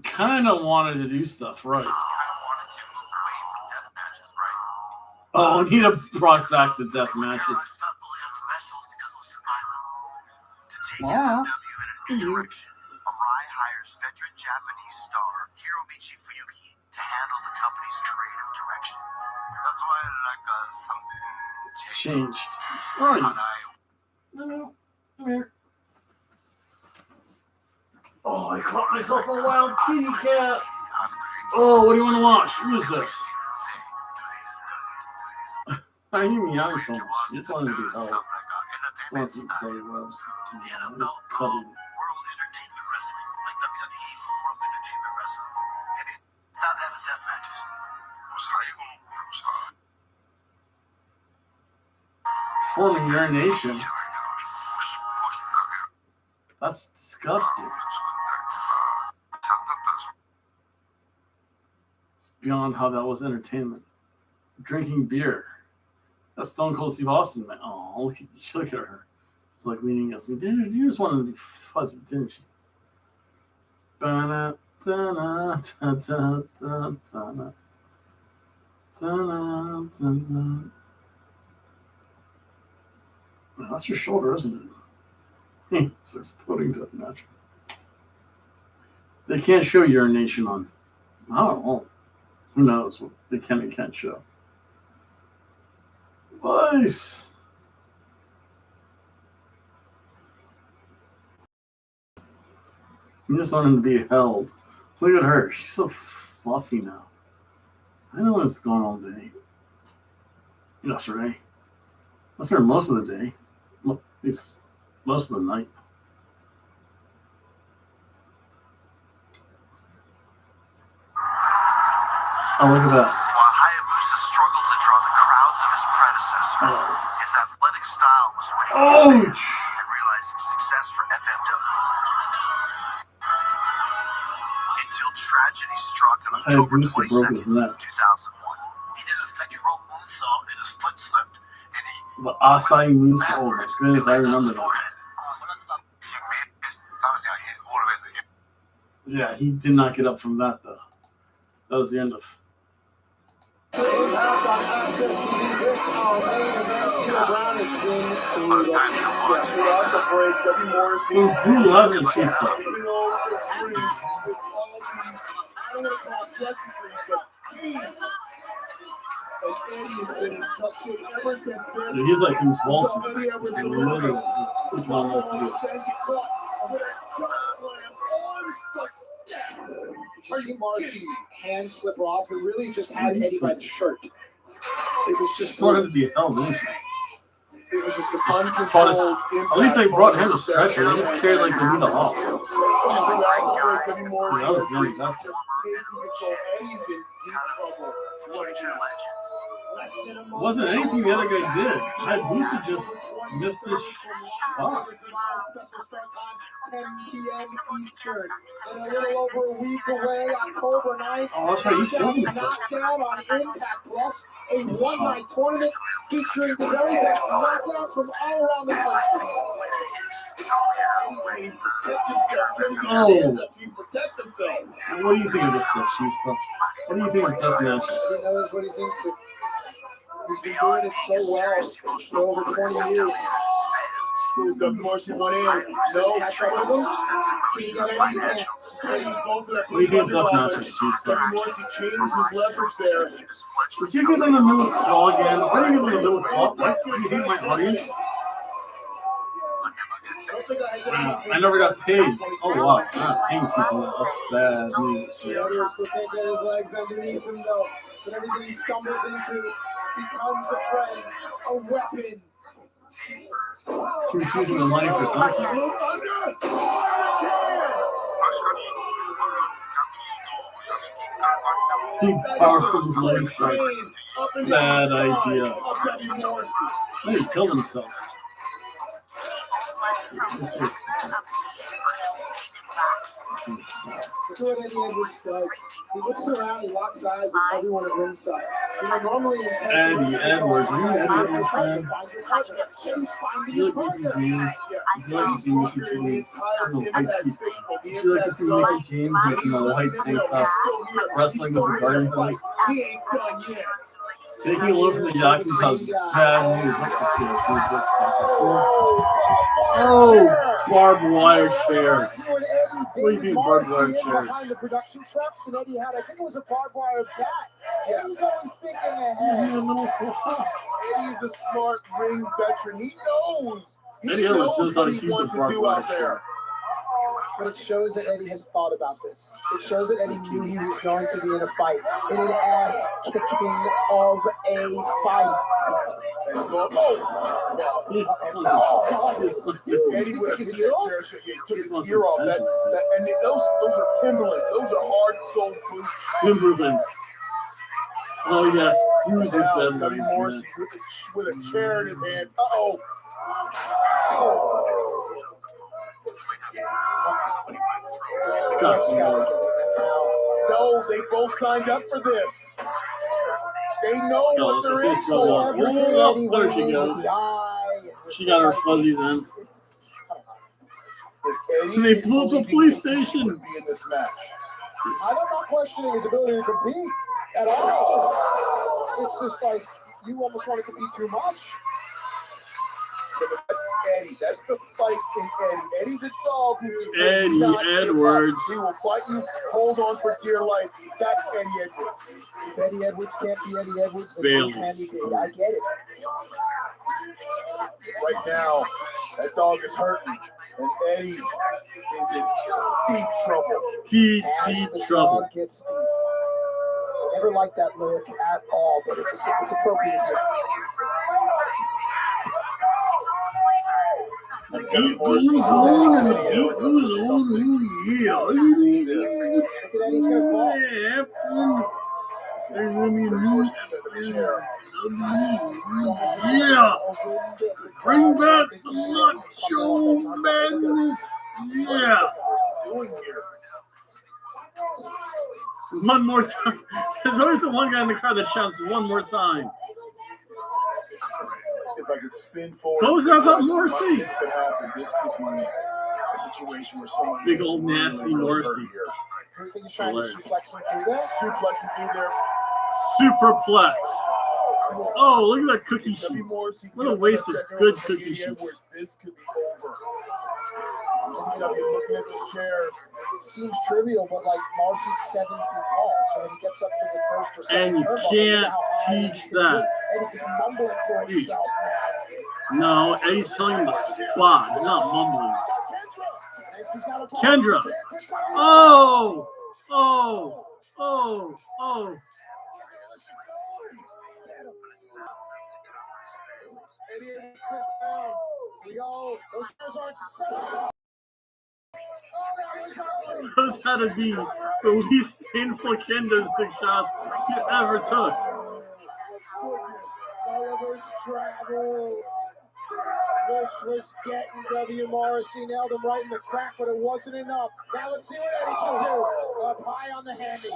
Kind of wanted to do stuff right. Oh, Onita brought back the death matches. Yeah. Arai hires veteran Japanese star Hiromichi Fuyuki to handle the company's creative direction. That's why I like something Changed. Sorry. No, come here. Oh, I caught myself a wild kitty cat. Oh, what do you want to watch? Who is this? Why are you meowing so much? You just wanted to be held. Just want to eat belly rubs. Performing urination. That's disgusting. It's beyond how that was entertainment. Drinking beer. That's Stone Cold Steve Austin, man. Oh, look at her. She's like leaning against me. You just wanted to be fuzzy, didn't you? That's your shoulder, isn't it? It's exploding death match. They can't show urination on. I don't know. Who knows what they can and can't show. Nice. You just want him to be held. Look at her. She's so fluffy now. I know it's gone all day. Yesterday. That's her most of the day. At least most of the night. Oh, look at that. While Hayabusa struggled to draw the crowds of his predecessor, his athletic style was winning and realizing success for FMW. Hayabusa broke his neck. 2001. He did a second rope moonsault and his foot slipped. And he The Asai Moose. Oh my goodness, I remember that. Yeah, he did not get up from that though. That was the end of. Impact on Access TV. This our main event. Peter Brown is being through throughout the break. W. Morrissey. Who loves it? She's taking over the ring with all these, I don't want to call it pleasantries, but keys. And Eddie has been in tough shape ever since this. Yeah, he's like convulsing. So Eddie Edwards Literally. Put on what to do. then he caught with a choke slam on the steps. Marty Marcy's hand slip off and really just had Eddie by the shirt. It was just wanted to be held, didn't you? It was just an uncontrolled impact. At least they brought him a stretcher. They just carried like the Rita Hall. That was really tough. just taking control. Eddie's in deep trouble right now. Wasn't anything the other guy did. Hayabusa just missed his shot. Special start time, 10 p.m. Eastern. And a little over a week away, October 9th. Oh, that's right. You killed yourself. Knockout on Impact Plus, a one-night tournament featuring the very best knockouts from all around the country. Oh. What do you think of this stuff, Chispa? What do you think of tough matches? He knows what he's into. He's been doing it so well for over 20 years. The Morrissey went in. No, Catch up with him. What do you think of tough matches, Chispa? Morrissey changed his leverage there. Did you give them the middle claw again? Why do you give them the middle claw? Why do you hate my audience? I never got paid. Oh wow, I'm not paying people. That's bad news. Edwards still can't get his legs underneath him though. But everything he stumbles into becomes a friend, a weapon. She was using the money for something. Big powerful leg strike. Bad idea. He killed himself. Look at what Eddie Edwards does. He looks around, he locks eyes with everyone at ringside. You know, normally in Eddie Edwards, are you Eddie Edwards fan? You like Mickey James? You like to see Mickey James? You like to see Mickey James making a white tank top, wrestling with the garden hose? Taking a look from the Yaki's house, bad news. Oh, barbed wire chairs. What do you think of barbed wire chairs? Behind the production trucks, and Eddie had, I think it was a barbed wire bat. Eddie's always thinking ahead. Eddie's a smart ring veteran. He knows. Eddie knows how to use wants a to do out there. But it shows that Eddie has thought about this. It shows that Eddie knew he was going to be in a fight. In an ass-kicking of a fight. Eddie took his ear off. And those are Timberlands. Those are hard-soled boots. Timberlands. Oh yes, cruiser Now, Bentley. Morrissey with a chair in his hands. No, they both signed up for this. They know what they're in for. Oh, there she goes. She got her fuzzies in. And they blew up the police station. I'm not questioning his ability to compete at all. It's just like you almost want to compete too much. But that's Eddie. That's the fight in Eddie. Eddie's a dog who is Eddie Edwards. He will fight you, hold on for dear life. That's Eddie Edwards. If Eddie Edwards can't be Eddie Edwards, then Bailey. who can he be? I get it. Right now, that dog is hurting. And Eddie is in deep trouble. Deep The trouble. dog gets beat. I never liked that lyric at all, but it's appropriate here. The beat goes on and the beat goes on. Oh, yeah. Look at Eddie's gonna fall. Yeah. Bring back the macho madness. Yeah. One more time. There's always the one guy in the crowd that shouts one more time. If I could spin forward, What was that about Morrissey? It could happen. This could be a situation where someone big old nasty Morrissey. Who think he's trying to suplex him through there? Suplex him through there. Superplex. Oh, look at that cookie sheet. What a waste of good cookie sheets. This could be over. Looking at this chair. It seems trivial, but like Marcy's 7 feet tall, so when he gets up to the first or second And you can't teach that. Eddie's mumbling to himself. No, Eddie's telling him the spot. He's not mumbling. Kendra. Oh! Oh! Oh! Oh! Those had to be the least painful kendo stick shots you ever took. Gulliver's Travels. This was getting W. Morrissey, nailed him right in the crack, but it wasn't enough. Now let's see what Eddie can do. Up high on the handy.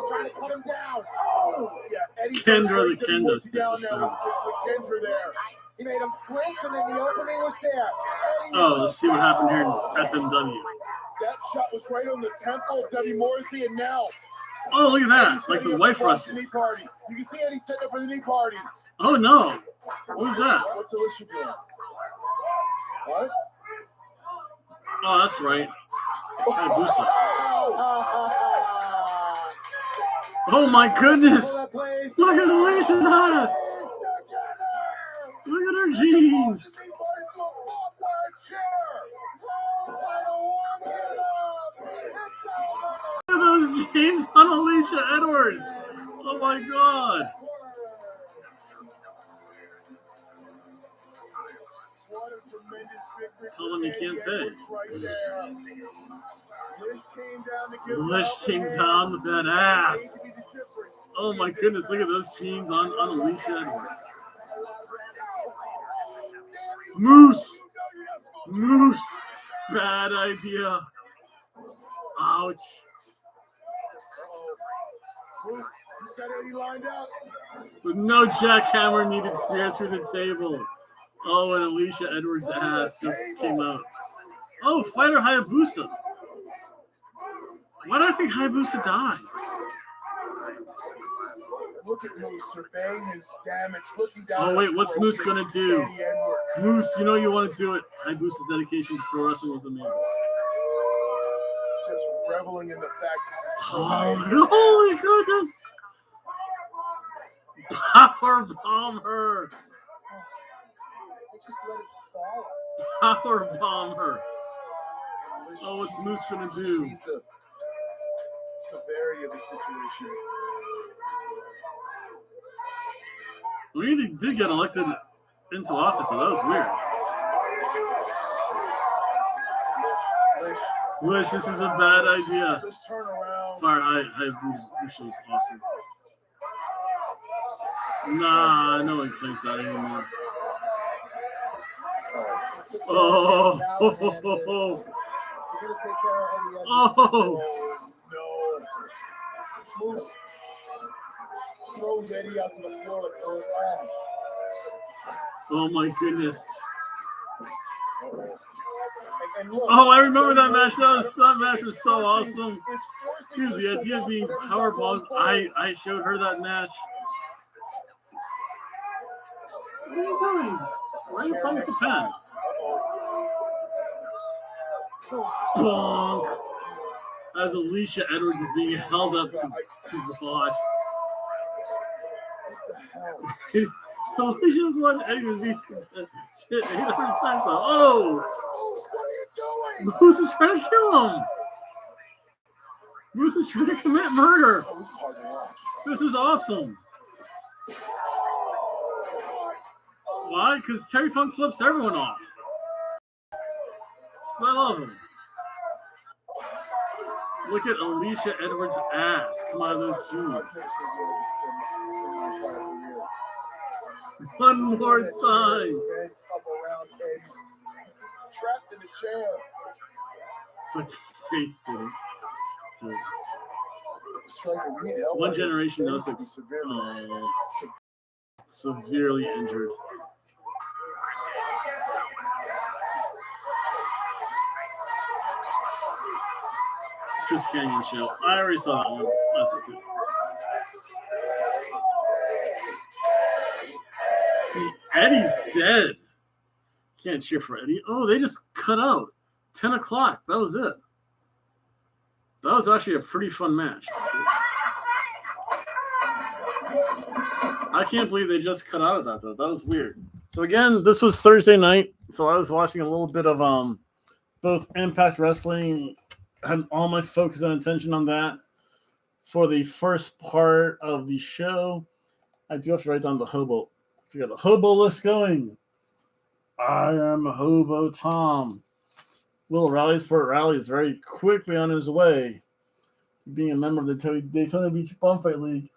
Trying to cut him down. Oh, yeah, Eddie Kendra the kendo stick. Down there with Kendra there. He made him flinch, and then the opening was there. Oh, let's see what happened here in FMW. That shot was right on the temple of W. Morrissey, and now. Oh, look at that. Like the wife wrestler. You can see Eddie setting up for the knee party. Oh, no. Who's that? What's Alicia doing? What? Oh, that's right. Hayabusa. Oh, my goodness. Look at Alicia's ass. Look at her jeans. Look at those jeans on Alicia Edwards. Oh, my God. Tell them you can't pay. Lish came down with that ass. Oh my goodness, look at those jeans on Alicia Edwards. Moose. Bad idea. Ouch. With no jackhammer needed spear through the table. Oh, and Alicia Edwards' ass just came out. Oh, fighter Hayabusa. Why do I think Hayabusa died? Look at Moose surveying his damage, looking down. Oh, wait, what's Moose going to do? Moose, you know you want to do it. Hayabusa's dedication to pro wrestling was amazing. Just reveling in the fact that holy goodness. Power bomb her. Just let it fall. Power bomb her. Oh, what's Moose going to do? Sees the severity of the situation. We really did get elected into office, so that was weird. Wish this is a bad idea. Let's turn around. Fire, Hayabusa is awesome. Nah, no one thinks that anymore. Oh, Moose throws Eddie out to the floor. Oh my goodness. And look, oh, I remember that match. That match was so awesome. Dude, the idea of being powerbombed. I showed her that match. What are you doing? Why are you playing with the pen? Bonk. As Alicia Edwards is being held up to watch. Alicia just wanted Eddie to beat shit 800 times. Oh! Moose is trying to kill him. Moose is trying to commit murder. This is awesome. Why? Because Terry Funk flips everyone off. I love him. Look at Alicia Edwards' ass come out of those jeans. One more time. Trapped in the chair. It's like face sitting. Striker, we need help. One Generation knows Could be it's severely injured. Chris Canyon show. I already saw that one. That's okay. Eddie's dead. Can't cheer for Eddie. Oh, they just cut out. 10 o'clock. That was it. That was actually a pretty fun match. I can't believe they just cut out of that, though. That was weird. So, again, this was Thursday night. So, I was watching a little bit of both Impact Wrestling. I had all my focus and attention on that for the first part of the show. I do have to write down the Hobo to get the Hobo list going. I am Hobo Tom. Will Rally Sport Rally is very quickly on his way to being a member of the Daytona Beach Bonfight League.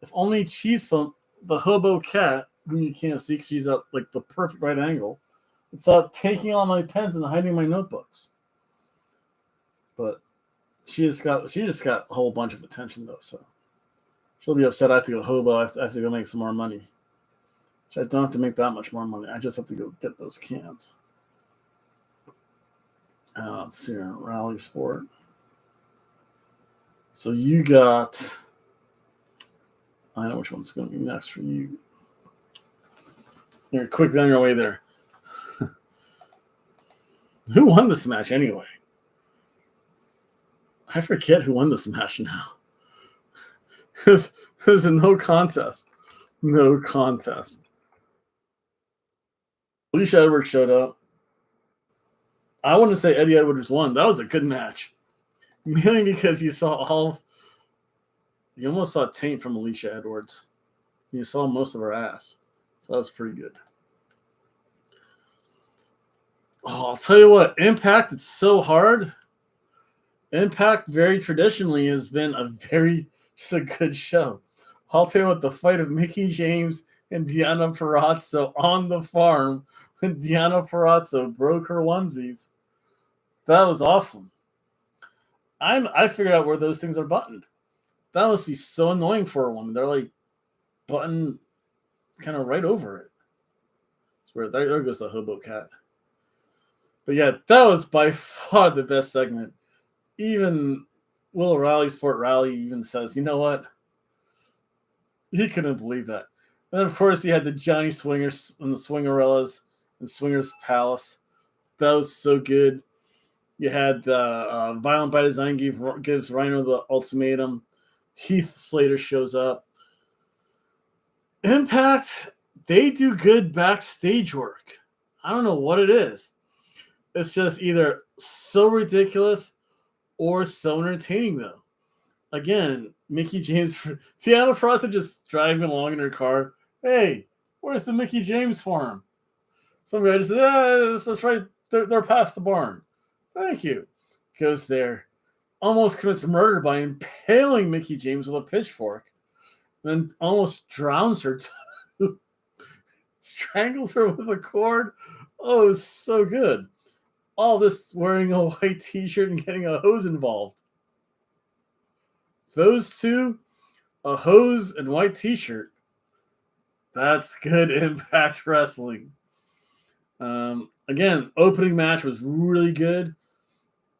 If only Cheese Pump, the Hobo cat, whom you can't see because she's at like the perfect right angle, it's out taking all my pens and hiding my notebooks. But she just got a whole bunch of attention though, so she'll be upset. I have to go Hobo. I have to go make some more money. Which I don't have to make that much more money. I just have to go get those cans. Let's see here. Rally Sport. So you got. I know which one's going to be next for you. You're quickly on your way there. Who won this match anyway? I forget who won this match now. There's a no contest. No contest. Alicia Edwards showed up. I want to say Eddie Edwards won. That was a good match. Mainly because you almost saw taint from Alicia Edwards. You saw most of her ass. So that was pretty good. Oh, I'll tell you what, Impact, it's so hard. Impact very traditionally has been just a good show. I'll tell you what, the fight of Mickie James and Deonna Purrazzo on the farm when Deonna Purrazzo broke her onesies. That was awesome. I figured out where those things are buttoned. That must be so annoying for a woman. They're like buttoned kind of right over it. There goes the Hobo cat. But yeah, that was by far the best segment. Even Will Rally Sport Rally even says, you know what? He couldn't believe that. And of course, he had the Johnny Swingers and the Swingerellas and Swingers Palace. That was so good. You had the Violent by Design gives Rhino the ultimatum. Heath Slater shows up. Impact, they do good backstage work. I don't know what it is. It's just either so ridiculous or so entertaining, though. Again, Mickie James, Deonna Purrazzo just driving along in her car. Hey, where's the Mickie James farm? Some guy just said, that's right. They're past the barn. Thank you. Goes there. Almost commits murder by impaling Mickie James with a pitchfork. Then almost drowns her. Strangles her with a cord. Oh, it's so good. All this wearing a white t-shirt and getting a hose involved. Those two, a hose and white t-shirt. That's good Impact Wrestling. Again, opening match was really good.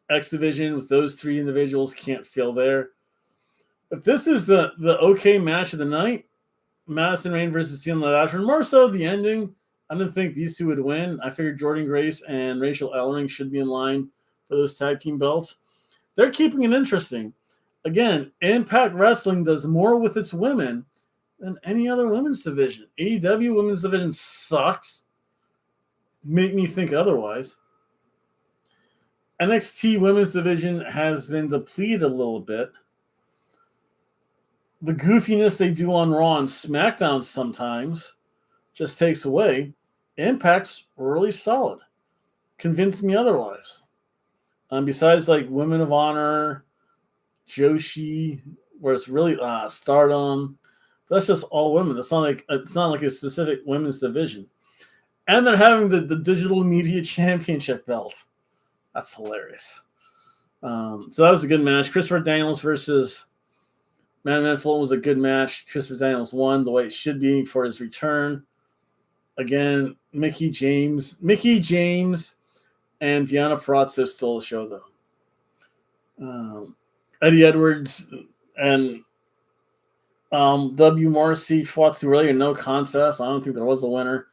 X Division with those three individuals can't fail there. If this is the okay match of the night, Madison Rayne versus Team Ladashran, more so the ending. I didn't think these two would win. I figured Jordan Grace and Rachel Ellering should be in line for those tag team belts. They're keeping it interesting. Again, Impact Wrestling does more with its women than any other women's division. AEW women's division sucks. Make me think otherwise. NXT women's division has been depleted a little bit. The goofiness they do on Raw and SmackDown sometimes just takes away. Impact's really solid. Convince me otherwise. Besides like Women of Honor, Joshi, where it's really Stardom, that's just all women. It's not like a specific women's division. And they're having the Digital Media Championship belt. That's hilarious. So that was a good match. Christopher Daniels versus Man Fulton was a good match. Christopher Daniels won the way it should be for his return. Again, Mickey James, and Deanna Purrazzo stole the show, though. Eddie Edwards and W. Morrissey fought through earlier, no contest. I don't think there was a winner.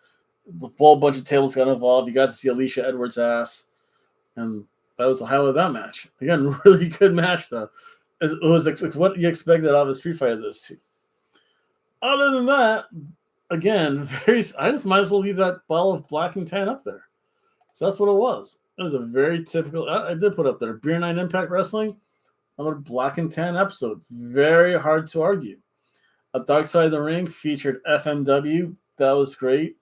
The whole bunch of tables got involved. You got to see Alicia Edwards' ass, and that was the highlight of that match. Again, really good match, though. It was what you expected out of a Street Fighter this. Other than that, again, I just might as well leave that ball of black and tan up there. So that's what it was. It was a very typical. I did put up there Beer Night Impact Wrestling, another black and tan episode. Very hard to argue. A Dark Side of the Ring featured FMW. That was great.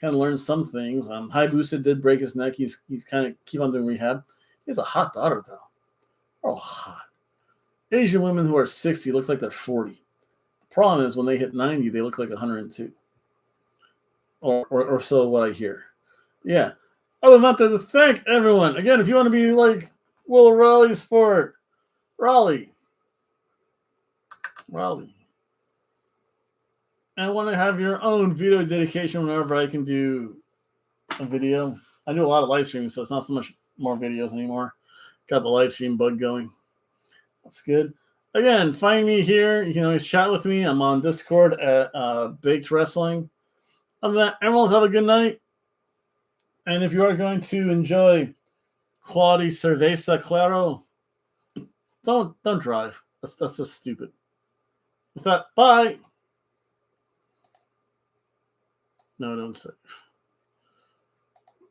Kind of learned some things. Hayabusa did break his neck. He's kind of keep on doing rehab. He has a hot daughter, though. Oh, hot. Asian women who are 60 look like they're 40. The problem is when they hit 90, they look like 102. Or so what I hear. Yeah. Other than that, to thank everyone. Again, if you want to be like Will Raleigh Sport, Raleigh. And want to have your own video dedication whenever I can do a video. I do a lot of live streaming, so it's not so much more videos anymore. Got the live stream bug going. That's good. Again, find me here. You can always chat with me. I'm on Discord at Baked Wrestling. Other than that, everyone have a good night. And if you are going to enjoy quality cerveza claro, don't drive. That's just stupid. With that, bye. No, don't save.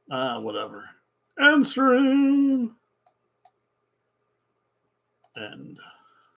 Whatever. End stream. End.